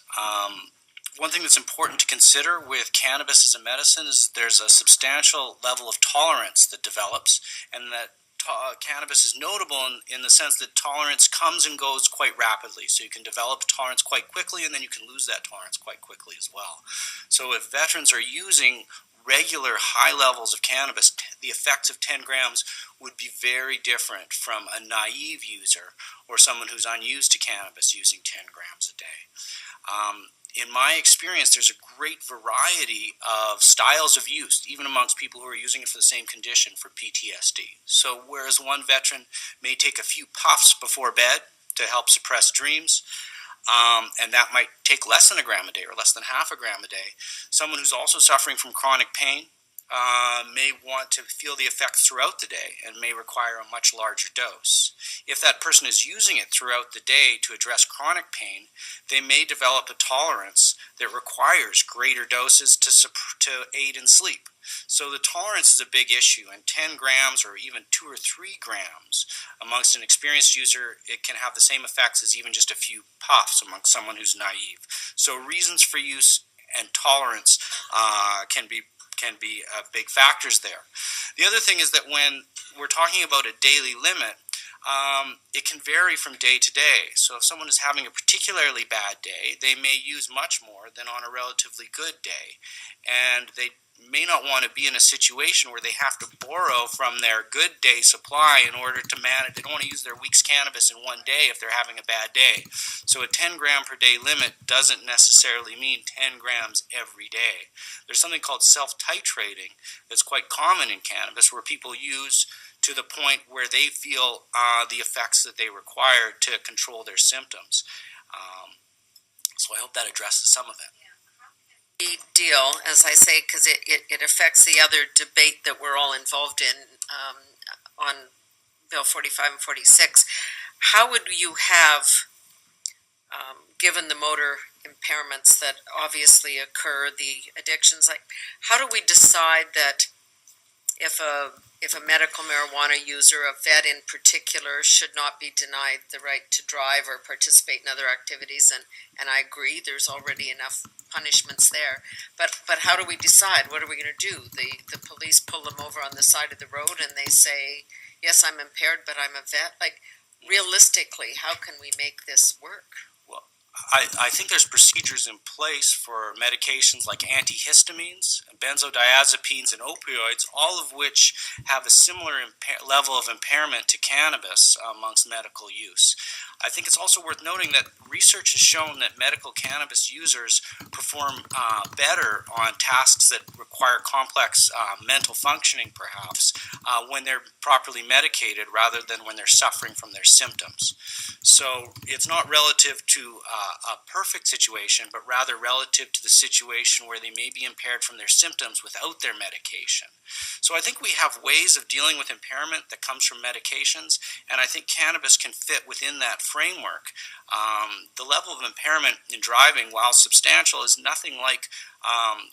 One thing that's important to consider with cannabis as a medicine is that there's a substantial level of tolerance that develops, and that cannabis is notable in the sense that tolerance comes and goes quite rapidly. So you can develop tolerance quite quickly, and then you can lose that tolerance quite quickly as well. So if veterans are using regular high levels of cannabis, the effects of 10 grams would be very different from a naive user or someone who's unused to cannabis using 10 grams a day. In my experience, there's a great variety of styles of use, even amongst people who are using it for the same condition, for PTSD. So whereas one veteran may take a few puffs before bed to help suppress dreams, and that might take less than a gram a day or less than half a gram a day, someone who's also suffering from chronic pain may want to feel the effects throughout the day and may require a much larger dose. If that person is using it throughout the day to address chronic pain, they may develop a tolerance that requires greater doses to aid in sleep. So the tolerance is a big issue, and 10 grams or even 2 or 3 grams amongst an experienced user, it can have the same effects as even just a few puffs amongst someone who's naive. So reasons for use and tolerance can be big factors there. The other thing is that when we're talking about a daily limit, it can vary from day to day. So if someone is having a particularly bad day, they may use much more than on a relatively good day. And they may not want to be in a situation where they have to borrow from their good day supply in order to manage. They don't want to use their week's cannabis in one day if they're having a bad day. So a 10 gram per day limit doesn't necessarily mean 10 grams every day. There's something called self-titrating that's quite common in cannabis, where people use to the point where they feel the effects that they require to control their symptoms. So I hope that addresses some of it. Deal, as I say, because it affects the other debate that we're all involved in on Bill 45 and 46. How would you have, given the motor impairments that obviously occur, the addictions, like how do we decide that if a medical marijuana user, a vet in particular, should not be denied the right to drive or participate in other activities? And I agree, there's already enough punishments there. But how do we decide? What are we going to do? The police pull them over on the side of the road and they say, yes, I'm impaired, but I'm a vet. Like, realistically, how can we make this work? I think there's procedures in place for medications like antihistamines, benzodiazepines, and opioids, all of which have a similar level of impairment to cannabis amongst medical use. I think it's also worth noting that research has shown that medical cannabis users perform better on tasks that require complex mental functioning, perhaps, when they're properly medicated rather than when they're suffering from their symptoms. So it's not relative to a perfect situation, but rather relative to the situation where they may be impaired from their symptoms without their medication. So I think we have ways of dealing with impairment that comes from medications, and I think cannabis can fit within that framework. The level of impairment in driving, while substantial, is nothing like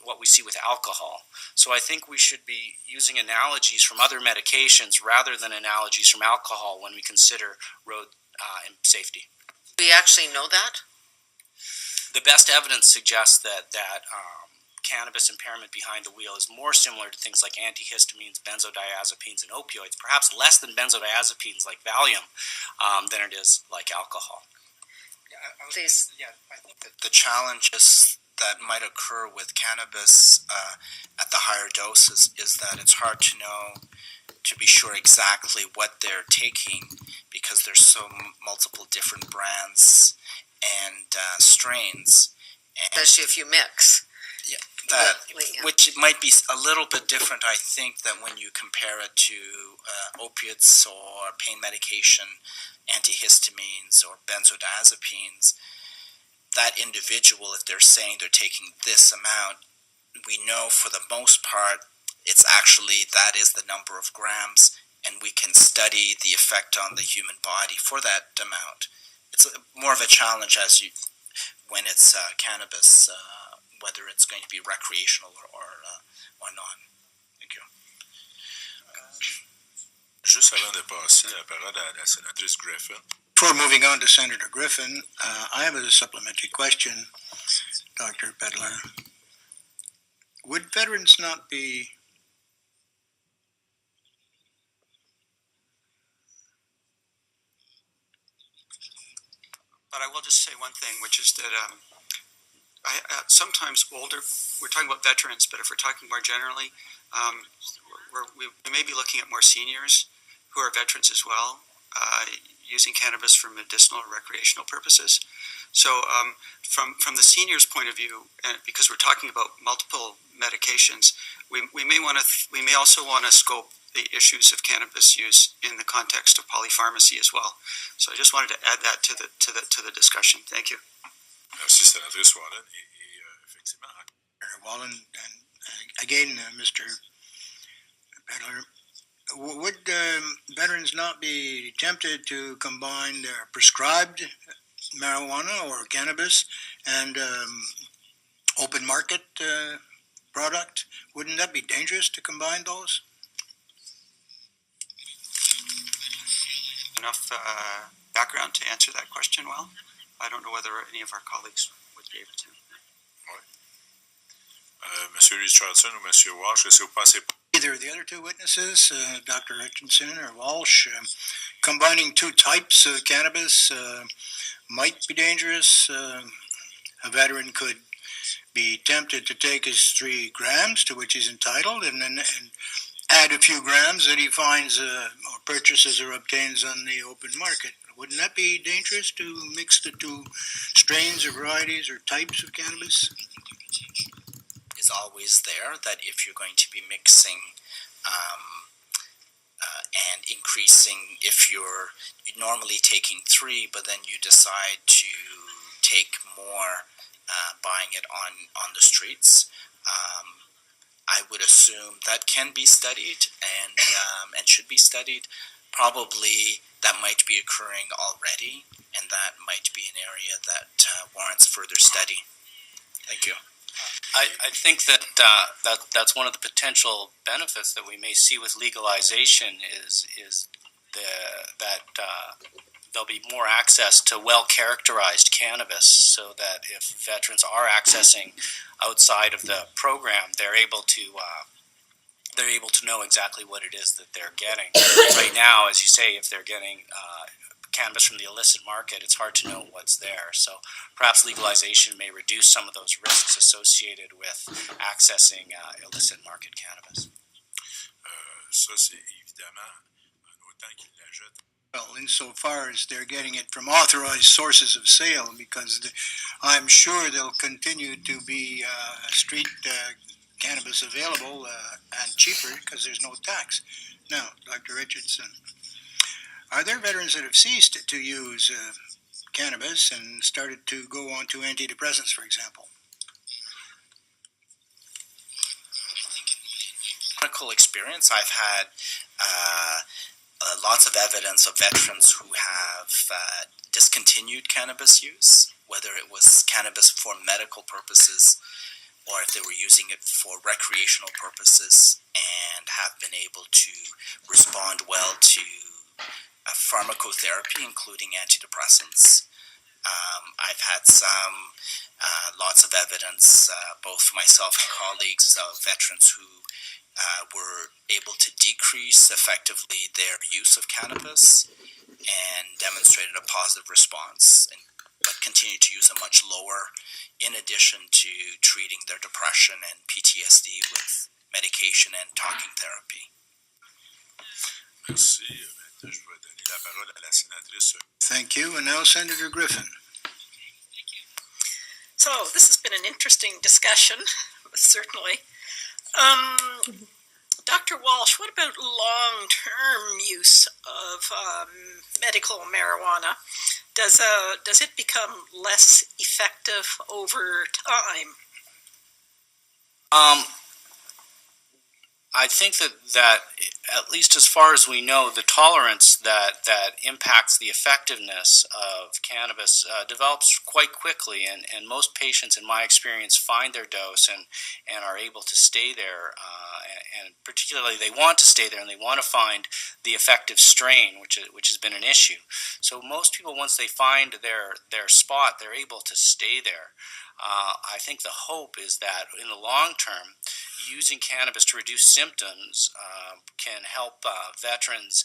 what we see with alcohol. So I think we should be using analogies from other medications rather than analogies from alcohol when we consider road safety. Do we actually know that? The best evidence suggests that cannabis impairment behind the wheel is more similar to things like antihistamines, benzodiazepines, and opioids, perhaps less than benzodiazepines like Valium than it is like alcohol. Please. Yeah, I think that the challenges that might occur with cannabis at the higher doses is that it's hard to know, to be sure exactly what they're taking, because there's so multiple different brands and strains. And especially if you mix. Which might be a little bit different, I think, than when you compare it to opiates or pain medication, antihistamines or benzodiazepines. That individual, if they're saying they're taking this amount, we know for the most part it's actually that is the number of grams, and we can study the effect on the human body for that amount. It's more of a challenge when it's cannabis, whether it's going to be recreational or not. Thank you. Juste avant de passer la parole à la sénatrice Griffin. Before moving on to Senator Griffin, I have a supplementary question, Dr. Pedler. Would veterans not be But I will just say one thing, which is that sometimes older, we're talking about veterans, but if we're talking more generally, we may be looking at more seniors who are veterans as well, using cannabis for medicinal or recreational purposes. So from the seniors' point of view, and because we're talking about multiple medications, we may also want to scope the issues of cannabis use in the context of polypharmacy as well. So I just wanted to add that to the discussion. Thank you. Merci, sénatrice Wallen. Et effectivement, Wallen, and again, Mr. Pedler, would veterans not be tempted to combine their prescribed marijuana or cannabis and open market product. Wouldn't that be dangerous to combine those? Enough background to answer that question well. I don't know whether any of our colleagues would be able to. Monsieur Richardson ou Monsieur Walsh, est-ce que vous pensez Either of the other two witnesses, Dr. Richardson or Walsh, combining two types of cannabis might be dangerous. A veteran could be tempted to take his 3 grams, to which he's entitled, and then add a few grams that he finds or purchases or obtains on the open market. Wouldn't that be dangerous to mix the two strains or varieties or types of cannabis? Is always there that if you're going to be mixing and increasing, if you're normally taking 3, but then you decide to take more, buying it on the streets, I would assume that can be studied and should be studied. Probably that might be occurring already, and that might be an area that warrants further study. Thank you. I think that that's one of the potential benefits that we may see with legalization is that there'll be more access to well-characterized cannabis, so that if veterans are accessing outside of the program, they're able to know exactly what it is that they're getting. Right now, as you say, if they're getting cannabis from the illicit market, it's hard to know what's there. So perhaps legalization may reduce some of those risks associated with accessing illicit market cannabis. ça, c'est évidemment en autant qu'ils l'achètent. Well, insofar as they're getting it from authorized sources of sale, because I'm sure there'll continue to be street cannabis available and cheaper because there's no tax. Now, Dr. Richardson, are there veterans that have ceased to use cannabis and started to go on to antidepressants, for example? Clinical experience, I've had lots of evidence of veterans who have discontinued cannabis use, whether it was cannabis for medical purposes or if they were using it for recreational purposes, and have been able to respond well to pharmacotherapy, including antidepressants. I've had lots of evidence, both myself and colleagues, of veterans who were able to decrease effectively their use of cannabis and demonstrated a positive response, but continued to use a much lower, in addition to treating their depression and PTSD with medication and talking therapy. Merci. Je vais donner la parole à la sénatrice. Thank you. And now Senator Griffin. So this has been an interesting discussion, certainly. Dr. Walsh, what about long-term use of medical marijuana? Does it become less effective over time? I think that at least as far as we know, the tolerance that impacts the effectiveness of cannabis develops quite quickly, and most patients, in my experience, find their dose and are able to stay there, and particularly they want to stay there and they want to find the effective strain, which has been an issue. So most people, once they find their spot, they're able to stay there. I think the hope is that in the long term, using cannabis to reduce symptoms can help veterans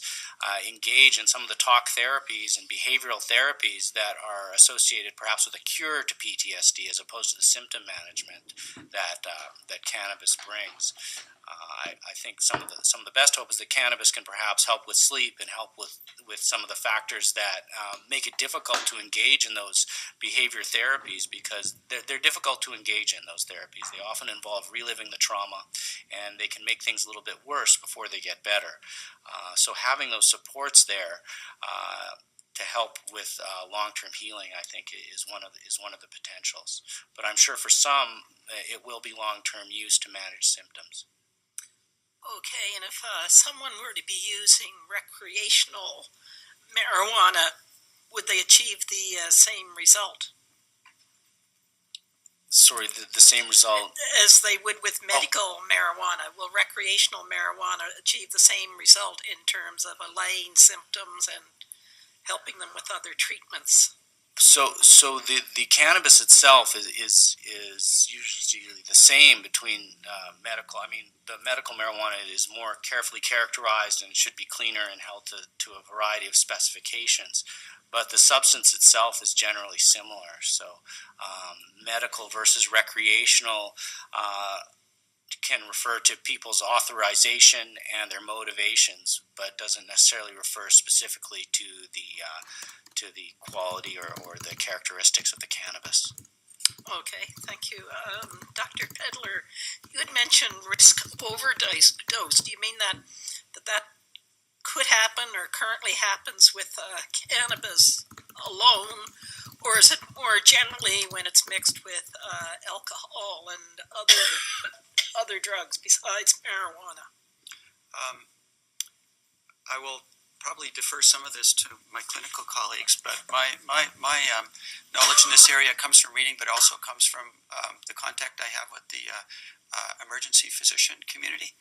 engage in some of the talk therapies and behavioral therapies that are associated perhaps with a cure to PTSD, as opposed to the symptom management that cannabis brings. I think some of the best hope is that cannabis can perhaps help with sleep and help with some of the factors that make it difficult to engage in those behavior therapies, because they're difficult to engage in those therapies. They often involve reliving the trauma, and they can make things a little bit worse before they get better. So having those supports there to help with long-term healing, I think, is one of the potentials. But I'm sure for some, it will be long-term use to manage symptoms. Okay, and if someone were to be using recreational marijuana, would they achieve the same result? Sorry, the same result. as they would with medical marijuana. Will recreational marijuana achieve the same result in terms of allaying symptoms and helping them with other treatments? So the cannabis itself is usually the same between medical. I mean, the medical marijuana is more carefully characterized and should be cleaner and held to a variety of specifications. But the substance itself is generally similar. So medical versus recreational can refer to people's authorization and their motivations, but doesn't necessarily refer specifically to the quality or the characteristics of the cannabis. Okay, thank you. Dr. Pedler, you had mentioned risk of overdose. Do you mean that could happen or currently happens with cannabis alone, or is it more generally when it's mixed with alcohol and other drugs besides marijuana? I will probably defer some of this to my clinical colleagues, but my knowledge in this area comes from reading, but also comes from the contact I have with the emergency physician community.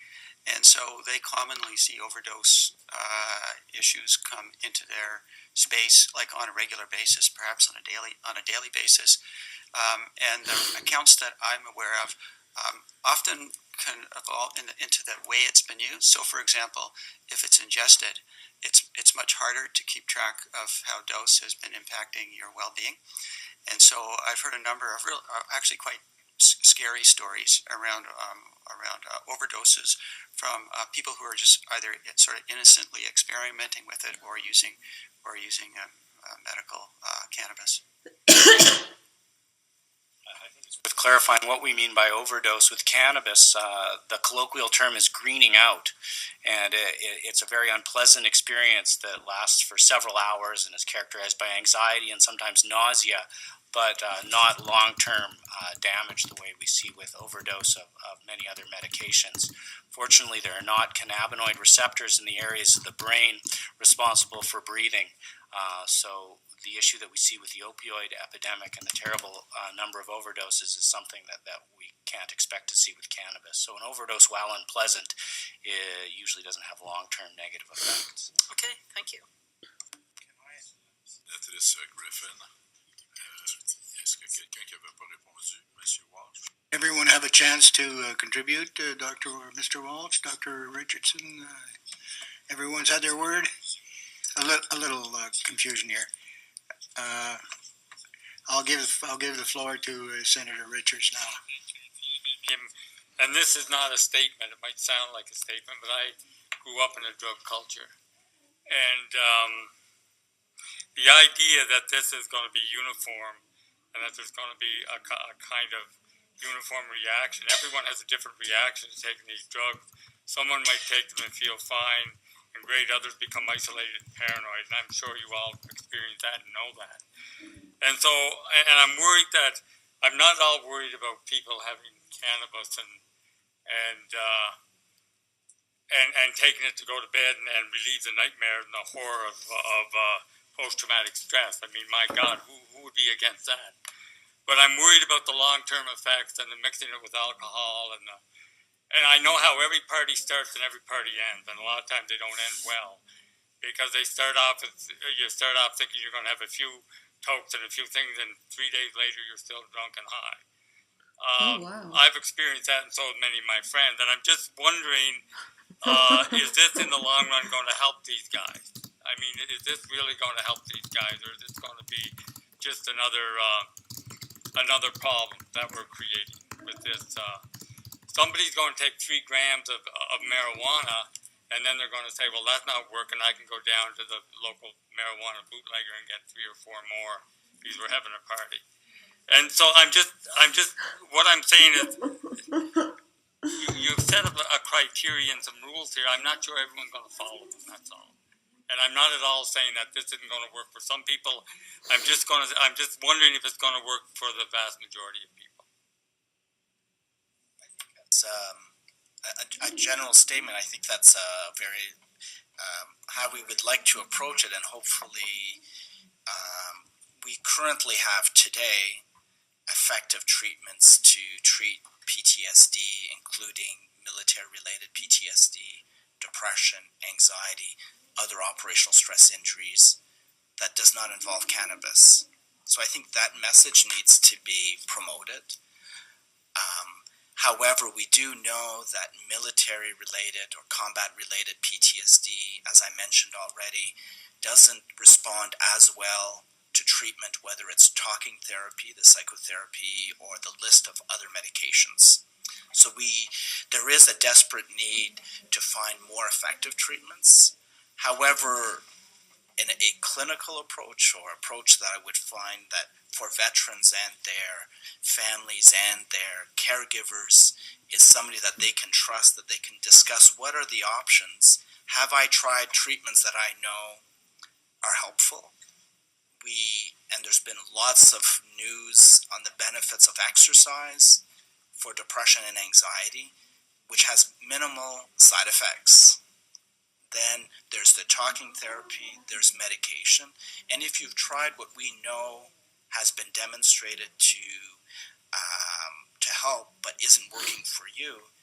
And so they commonly see overdose issues come into their space, like on a regular basis, perhaps on a daily basis. And the accounts that I'm aware of often can evolve into the way it's been used. So, for example, if it's ingested, it's much harder to keep track of how dose has been impacting your well-being. And so I've heard a number of actually quite scary stories around overdoses from people who are just either sort of innocently experimenting with it or using medical cannabis. With clarifying what we mean by overdose with cannabis, the colloquial term is greening out, and it's a very unpleasant experience that lasts for several hours and is characterized by anxiety and sometimes nausea, but not long-term damage the way we see with overdose of many other medications. Fortunately, there are not cannabinoid receptors in the areas of the brain responsible for breathing. So the issue that we see with the opioid epidemic and the terrible number of overdoses is something that we can't expect to see with cannabis. So an overdose, while unpleasant, usually doesn't have long-term negative effects. Okay, thank you. Sénatrice Griffin, est-ce que quelqu'un qui n'avait pas répondu? Monsieur Walsh? Everyone have a chance to contribute, Dr. or Mr. Walsh, Dr. Richardson. Everyone's had their word. A little confusion here. I'll give the floor to Senator Richards now. And this is not a statement. It might sound like a statement, but I grew up in a drug culture. And the idea that this is going to be uniform and that there's going to be a kind of uniform reaction. Everyone has a different reaction to taking these drugs. Someone might take them and feel fine and great. Others become isolated and paranoid. And I'm sure you all experience that and know that. And so, and I'm worried that, I'm not at all worried about people having cannabis and taking it to go to bed and relieve the nightmare and the horror of post-traumatic stress. I mean, my God, who would be against that? But I'm worried about the long-term effects and the mixing it with alcohol and I know how every party starts and every party ends, and a lot of times they don't end well because they start off thinking you're going to have a few tokes and a few things, and 3 days later you're still drunk and high. Wow. I've experienced that, and so have many of my friends, and I'm just wondering, is this in the long run going to help these guys? I mean, is this really going to help these guys, or is this going to be just another problem that we're creating with this? Somebody's going to take 3 grams of marijuana, and then they're going to say, well, that's not working. I can go down to the local marijuana bootlegger and get 3 or 4 more because we're having a party. And so I'm just, what I'm saying is, you've set up a criteria and some rules here. I'm not sure everyone's going to follow them, that's all. And I'm not at all saying that this isn't going to work for some people. I'm just wondering if it's going to work for the vast majority of people. It's a general statement. I think that's very how we would like to approach it, and hopefully we currently have today effective treatments to treat PTSD, including military-related PTSD, depression, anxiety, other operational stress injuries that does not involve cannabis. So I think that message needs to be promoted. However, we do know that military-related or combat-related PTSD, as I mentioned already, doesn't respond as well to treatment, whether it's talking therapy, the psychotherapy, or the list of other medications. So there is a desperate need to find more effective treatments. However, in a clinical approach or approach that I would find that for veterans and their families and their caregivers is somebody that they can trust, that they can discuss what are the options. Have I tried treatments that I know are helpful? And there's been lots of news on the benefits of exercise for depression and anxiety, which has minimal side effects. Then there's the talking therapy, there's medication, and if you've tried what we know has been demonstrated to help but isn't working for you,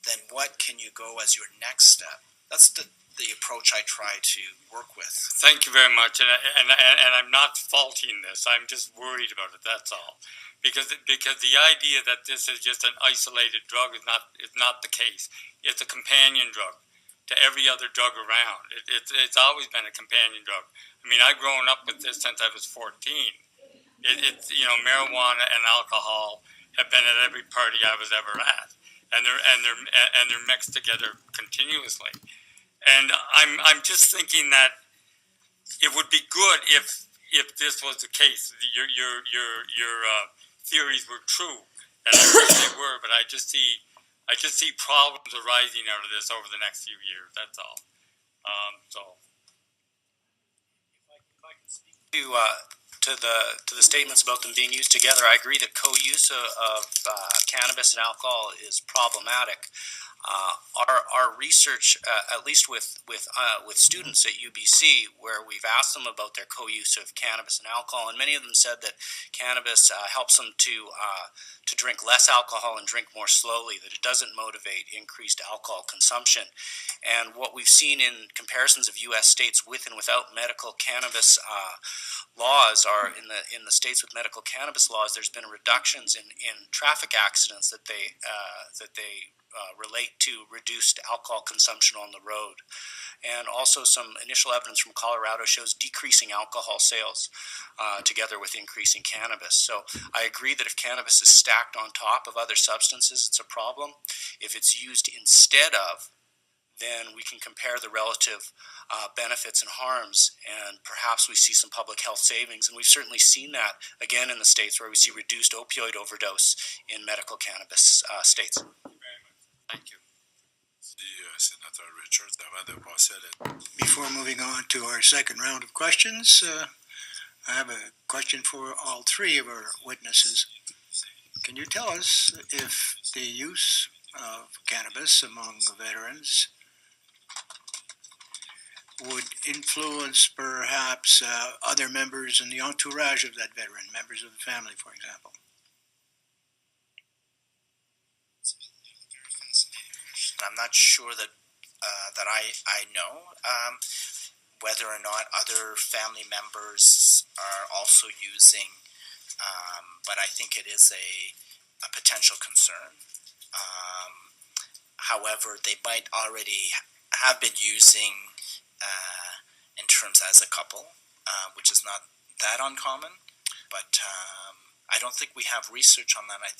then what can you go as your next step? That's the approach I try to work with. Thank you very much, and I'm not faulting this. I'm just worried about it. That's all, because the idea that this is just an isolated drug is not the case. It's a companion drug to every other drug around. It's always been a companion drug. I mean, I've grown up with this since I was 14. It's marijuana and alcohol have been at every party I was ever at, and they're mixed together continuously. And I'm just thinking that it would be good if this was the case. Your theories were true, and I wish they were. But I just see problems arising out of this over the next few years. That's all. If I can speak to the statements about them being used together, I agree that co-use of cannabis and alcohol is problematic. Our research, at least with students at UBC, where we've asked them about their co-use of cannabis and alcohol, and many of them said that cannabis helps them to drink less alcohol and drink more slowly, that it doesn't motivate increased alcohol consumption. And what we've seen in comparisons of U.S. states with and without medical cannabis laws are in the states with medical cannabis laws, there's been reductions in traffic accidents that they relate to reduced alcohol consumption on the road. And also some initial evidence from Colorado shows decreasing alcohol sales together with increasing cannabis. So I agree that if cannabis is stacked on top of other substances, it's a problem. If it's used instead of, then we can compare the relative benefits and harms, and perhaps we see some public health savings. And we've certainly seen that, again, in the states where we see reduced opioid overdose in medical cannabis states. Thank you. Sénateur Richards, avant de passer à la... Before moving on to our second round of questions, I have a question for all three of our witnesses. Can you tell us if the use of cannabis among veterans would influence perhaps other members in the entourage of that veteran, members of the family, for example? I'm not sure that I know whether or not other family members are also using, but I think it is a potential concern. However, they might already have been using in terms as a couple, which is not that uncommon, but I don't think we have research on that. I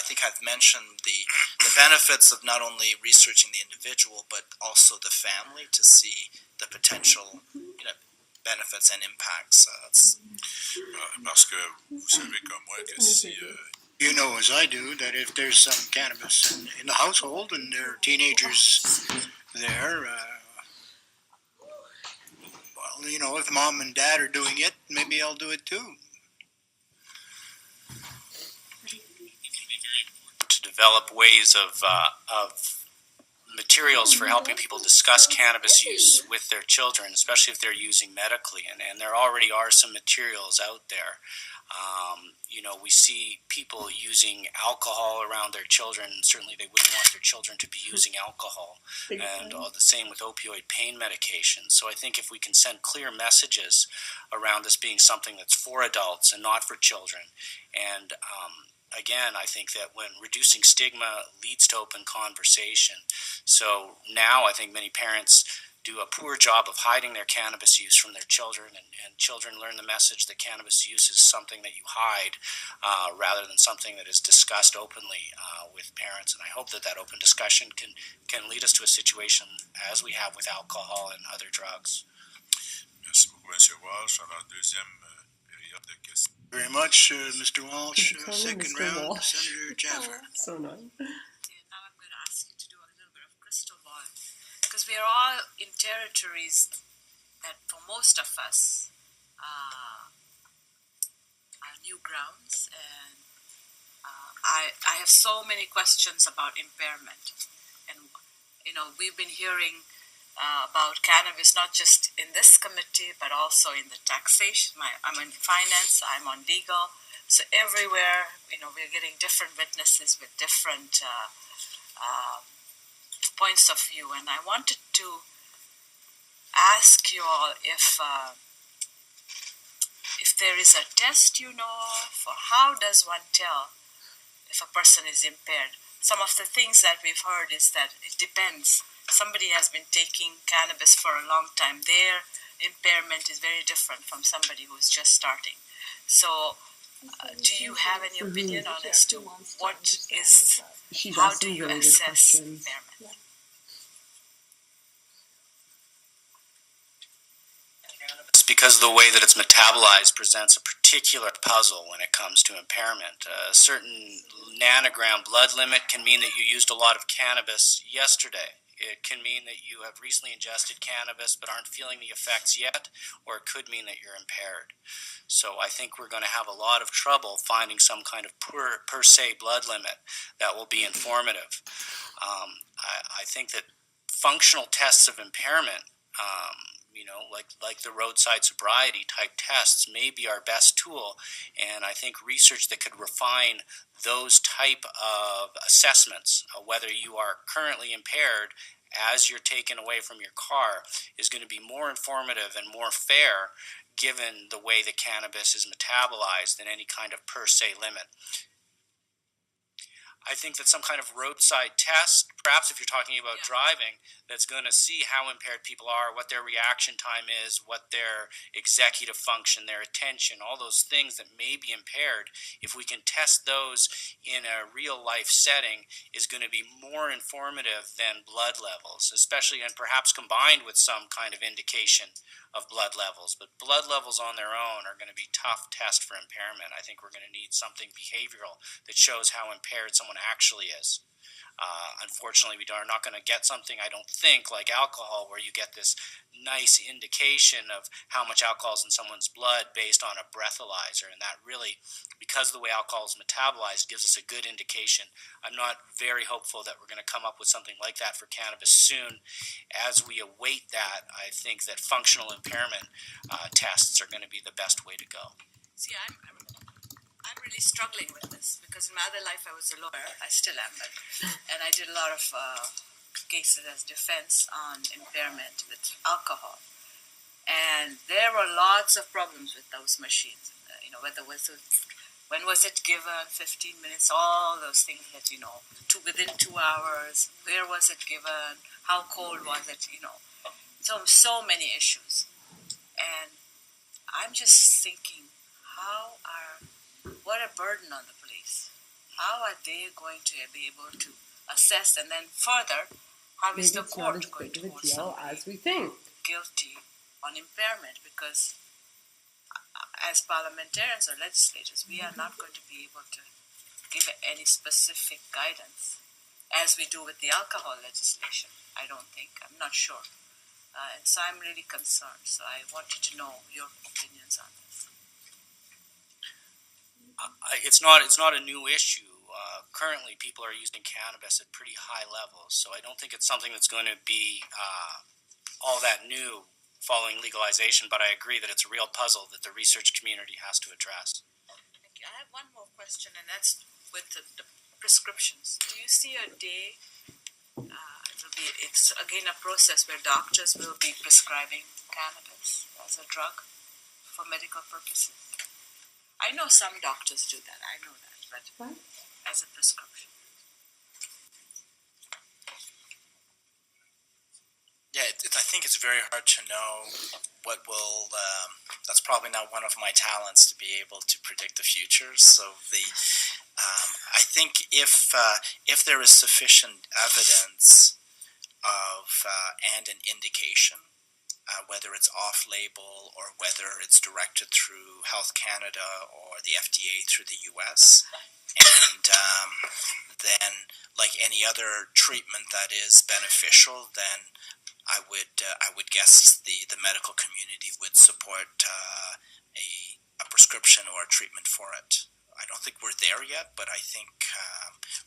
think I've mentioned the benefits of not only researching the individual, but also the family to see the potential benefits and impacts. Parce que vous savez comme moi que si... You know, as I do, that if there's some cannabis in the household and there are teenagers there, well, if mom and dad are doing it, maybe I'll do it too. To develop ways of materials for helping people discuss cannabis use with their children, especially if they're using medically. And there already are some materials out there. We see people using alcohol around their children. Certainly they wouldn't want their children to be using alcohol. And the same with opioid pain medications. So I think if we can send clear messages around this being something that's for adults and not for children, and again, I think that when reducing stigma leads to open conversation. So now I think many parents do a poor job of hiding their cannabis use from their children, and children learn the message that cannabis use is something that you hide rather than something that is discussed openly with parents. And I hope that that open discussion can lead us to a situation as we have with alcohol and other drugs. Merci beaucoup, M. Walsh. Alors, deuxième période de questions. Very much, Mr. Walsh. Call him Second Mr. round, Walsh. Senator Jaffer. So nice. Now I'm going to ask you to do a little bit of crystal ball, because we are all in territories that for most of us are new grounds, and I have so many questions about impairment. And we've been hearing about cannabis not just in this committee but also in the taxation. I'm in finance, I'm on legal, so everywhere we're getting different witnesses with different points of view. And I wanted to ask you all if there is a test for how does one tell if a person is impaired. Some of the things that we've heard is that it depends. Somebody has been taking cannabis for a long time. Their impairment is very different from somebody who's just starting. So do you have any opinion on as to what is, how do you assess impairment? Because the way that it's metabolized presents a particular puzzle when it comes to impairment. A certain nanogram blood limit can mean that you used a lot of cannabis yesterday. It can mean that you have recently ingested cannabis but aren't feeling the effects yet, or it could mean that you're impaired. So I think we're going to have a lot of trouble finding some kind of per se blood limit that will be informative. I think that functional tests of impairment, like the roadside sobriety type tests, may be our best tool, and I think research that could refine those type of assessments, whether you are currently impaired as you're taken away from your car, is going to be more informative and more fair given the way that cannabis is metabolized than any kind of per se limit. I think that some kind of roadside test, perhaps if you're talking about driving, that's going to see how impaired people are, what their reaction time is, what their executive function, their attention, all those things that may be impaired, if we can test those in a real life setting, is going to be more informative than blood levels, especially and perhaps combined with some kind of indication of blood levels. But blood levels on their own are going to be tough test for impairment. I think we're going to need something behavioral that shows how impaired someone actually is. Unfortunately, we are not going to get something, I don't think, like alcohol, where you get this nice indication of how much alcohol is in someone's blood based on a breathalyzer. And that really, because of the way alcohol is metabolized, gives us a good indication. I'm not very hopeful that we're going to come up with something like that for cannabis soon. As we await that, I think that functional impairment tests are going to be the best way to go. See, I'm really struggling with this because in my other life I was a lawyer. I still am, and I did a lot of cases as defense on impairment with alcohol, and there were lots of problems with those machines. Whether when was it given, 15 minutes, all those things that within 2 hours, where was it given, how cold was it, so many issues, and I'm just thinking, what a burden on the police. How are they going to be able to assess, and then further, how is the court going to hold somebody as we think guilty on impairment? Because as parliamentarians or legislators, we are not going to be able to give any specific guidance as we do with the alcohol legislation. I don't think. I'm not sure. And so I'm really concerned. So I wanted to know your opinions on this. It's not a new issue. currently people are using cannabis at pretty high levels. So I don't think it's something that's going to be all that new following legalization, but I agree that it's a real puzzle that the research community has to address. Thank you. I have one more question, and that's with the prescriptions. Do you see a day? It's again a process where doctors will be prescribing cannabis as a drug for medical purposes. I know some doctors do that. I know that, but as a prescription. Yeah, I think it's very hard to know what will. That's probably not one of my talents to be able to predict the future. So I think if there is sufficient evidence of and an indication, whether it's off-label or whether it's directed through Health Canada or the FDA through the U.S., and then like any other treatment that is beneficial, then I would guess the medical community would support a prescription or a treatment for it. I don't think we're there yet, but I think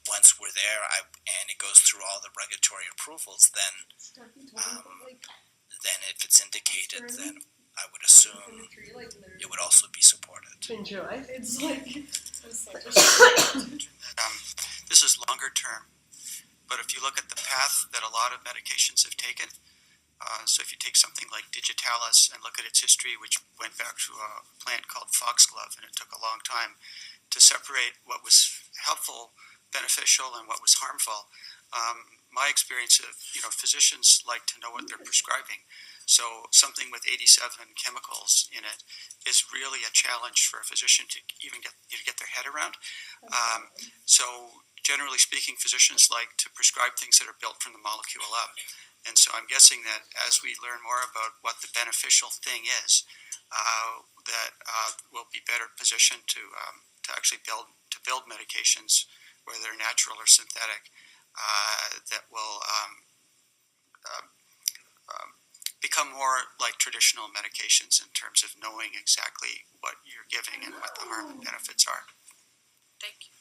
once we're there and it goes through all the regulatory approvals, then if it's indicated, then I would assume it would also be supported. Enjoy. It's like This is longer term, but if you look at the path that a lot of medications have taken, so if you take something like Digitalis and look at its history, which went back to a plant called foxglove, and it took a long time to separate what was helpful, beneficial, and what was harmful. My experience of, physicians like to know what they're prescribing. So something with 87 chemicals in it is really a challenge for a physician to even get their head around. So generally speaking, physicians like to prescribe things that are built from the molecule up. And so I'm guessing that as we learn more about what the beneficial thing is, that we'll be better positioned to actually build medications, whether they're natural or synthetic, that will become more like traditional medications in terms of knowing exactly what you're giving and what the harm and benefits are. Thank you.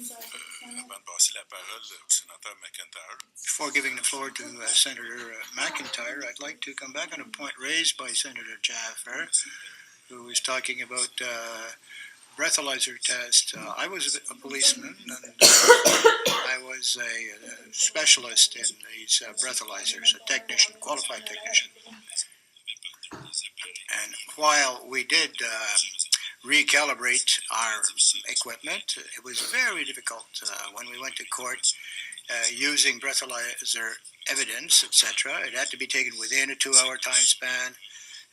Avant de passer la parole au sénateur McIntyre. Before giving the floor to Senator McIntyre, I'd like to come back on a point raised by Senator Jaffer, who was talking about breathalyzer test. I was a policeman, and I was a specialist in these breathalyzers, a technician, qualified technician. And while we did recalibrate our equipment, it was very difficult when we went to court using breathalyzer evidence, etc. It had to be taken within a 2-hour time span,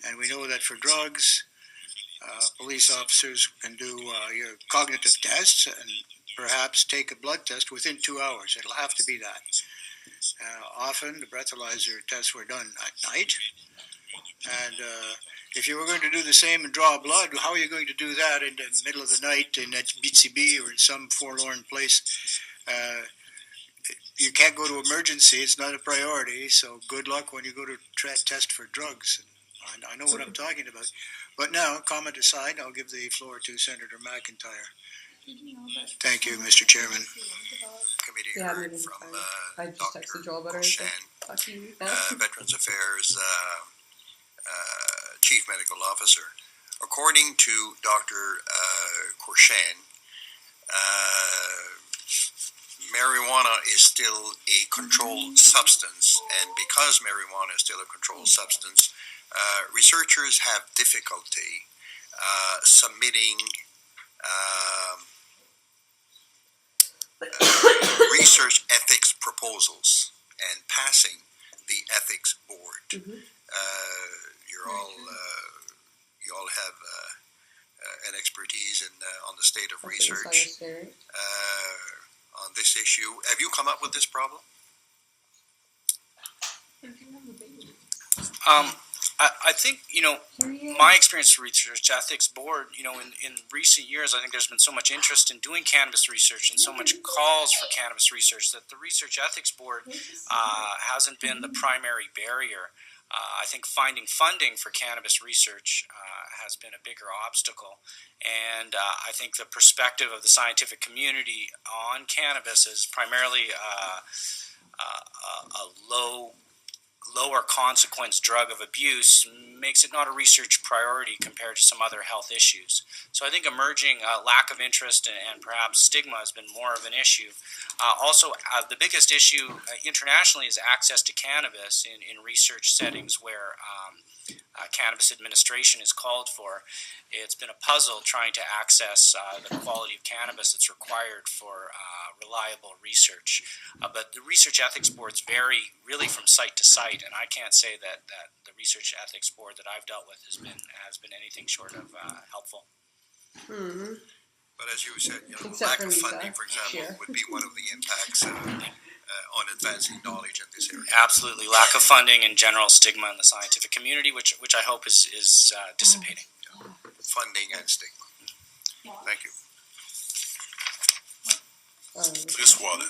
and we know that for drugs, police officers can do your cognitive tests and perhaps take a blood test within 2 hours. It'll have to be that. Often the breathalyzer tests were done at night, and if you were going to do the same and draw blood, how are you going to do that in the middle of the night in that BCB or in some forlorn place? You can't go to emergency. It's not a priority. So good luck when you go to test for drugs. And I know what I'm talking about. But now, comment aside, I'll give the floor to Senator McIntyre. Thank you, Mr. Chairman. Committee Yeah, heard from I just Dr. texted Joel about Walsh, Veterans Affairs Chief Medical Officer. According to Dr. Corshan, marijuana is still a controlled substance, and because marijuana is still a controlled substance, researchers have difficulty submitting research ethics proposals and passing the ethics board. You all have an expertise on the state of research on this issue. Have you come up with this problem? I think, my experience with research ethics board, in recent years, I think there's been so much interest in doing cannabis research and so much calls for cannabis research that the research ethics board hasn't been the primary barrier. I think finding funding for cannabis research has been a bigger obstacle, and I think the perspective of the scientific community on cannabis is primarily a lower consequence drug of abuse makes it not a research priority compared to some other health issues. So I think emerging lack of interest and perhaps stigma has been more of an issue. Also, the biggest issue internationally is access to cannabis in research settings where cannabis administration is called for. It's been a puzzle trying to access the quality of cannabis that's required for reliable research. But the research ethics boards vary really from site to site, and I can't say that the research ethics board that I've dealt with has been anything short of helpful. But as you said, Except lack for of Lisa. funding, for example, would be one of the impacts on advancing knowledge in this area. Absolutely, lack of funding and general stigma in the scientific community, which I hope is dissipating. Funding and stigma. Thank you. Chris Waller.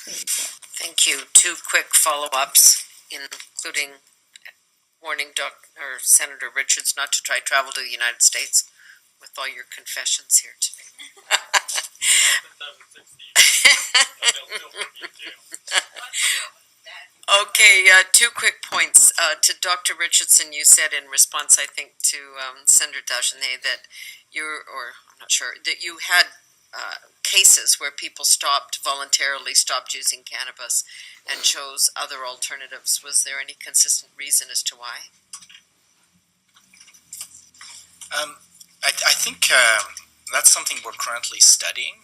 Thank you. Two quick follow-ups, including warning Senator Richards not to try travel to the United States with all your confessions here today. Okay, two quick points. To Dr. Richardson, you said in response, I think, to Senator Dagenet that I'm not sure, that you had cases where people voluntarily stopped using cannabis and chose other alternatives. Was there any consistent reason as to why? I think that's something we're currently studying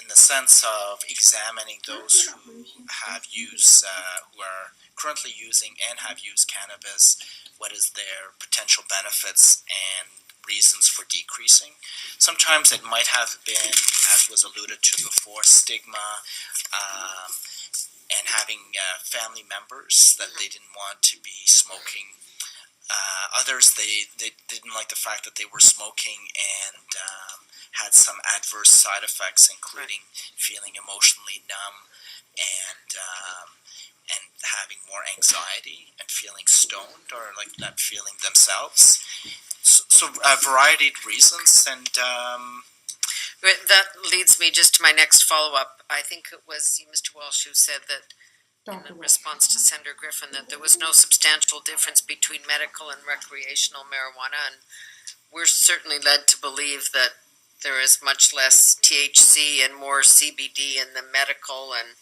in the sense of examining those who have used, who are currently using and have used cannabis, what is their potential benefits and reasons for decreasing. Sometimes it might have been, as was alluded to before, stigma, and having family members that they didn't want to be smoking. Others, they didn't like the fact that they were smoking and had some adverse side effects, including feeling emotionally numb and having more anxiety and feeling stoned or like not feeling themselves. So a variety of reasons, and that leads me just to my next follow-up. I think it was you, Mr. Walsh, who said that in response to Senator Griffin that there was no substantial difference between medical and recreational marijuana, and we're certainly led to believe that there is much less THC and more CBD in the medical, and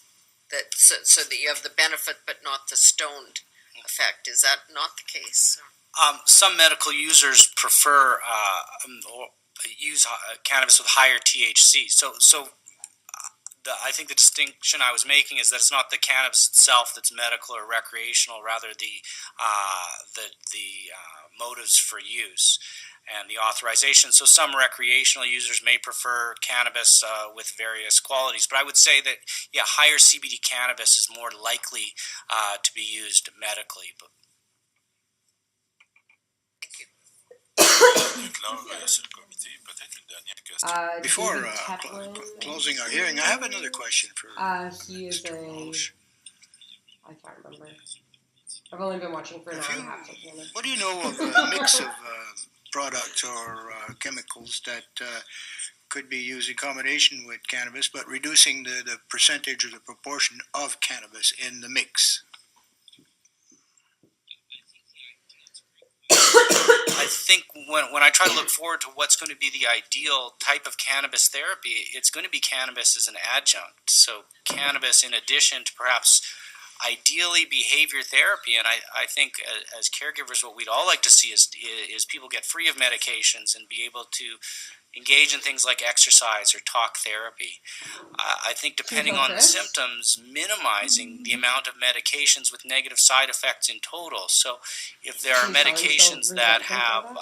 that so that you have the benefit but not the stoned effect. Is that not the case? Some medical users prefer or use cannabis with higher THC. I think the distinction I was making is that it's not the cannabis itself that's medical or recreational, rather the motives for use and the authorization. So some recreational users may prefer cannabis with various qualities, but I would say that higher CBD cannabis is more likely to be used medically. But Subcommittee, peut-être une dernière question. Before closing our hearing, I have another question for he is Mr. Walsh. I can't remember. I've only been watching for an hour and a half. So what do you know of a mix of products or chemicals that could be used in combination with cannabis, but reducing the percentage or the proportion of cannabis in the mix? I think when I try to look forward to what's going to be the ideal type of cannabis therapy, it's going to be cannabis as an adjunct. So cannabis in addition to perhaps ideally behavior therapy. And I think as caregivers, what we'd all like to see is people get free of medications and be able to engage in things like exercise or talk therapy. I think depending on the symptoms, minimizing the amount of medications with negative side effects in total. So if there are medications that have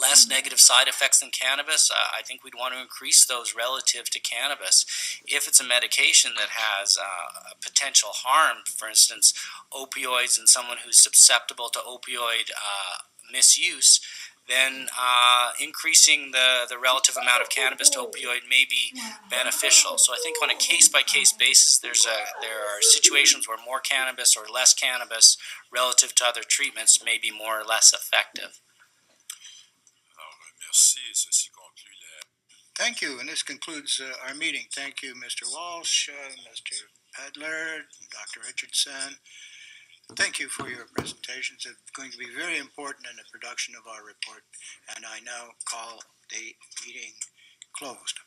less negative side effects than cannabis, I think we'd want to increase those relative to cannabis. If it's a medication that has a potential harm, for instance, opioids in someone who's susceptible to opioid misuse, then increasing the relative amount of cannabis to opioid may be beneficial. So I think on a case-by-case basis, there are situations where more cannabis or less cannabis relative to other treatments may be more or less effective. Alors, merci, et ceci conclut la... Thank you, and this concludes our meeting. Thank you, Mr. Walsh, Mr. Pedler, Dr. Richardson. Thank you for your presentations. It's going to be very important in the production of our report, and I now call the meeting closed.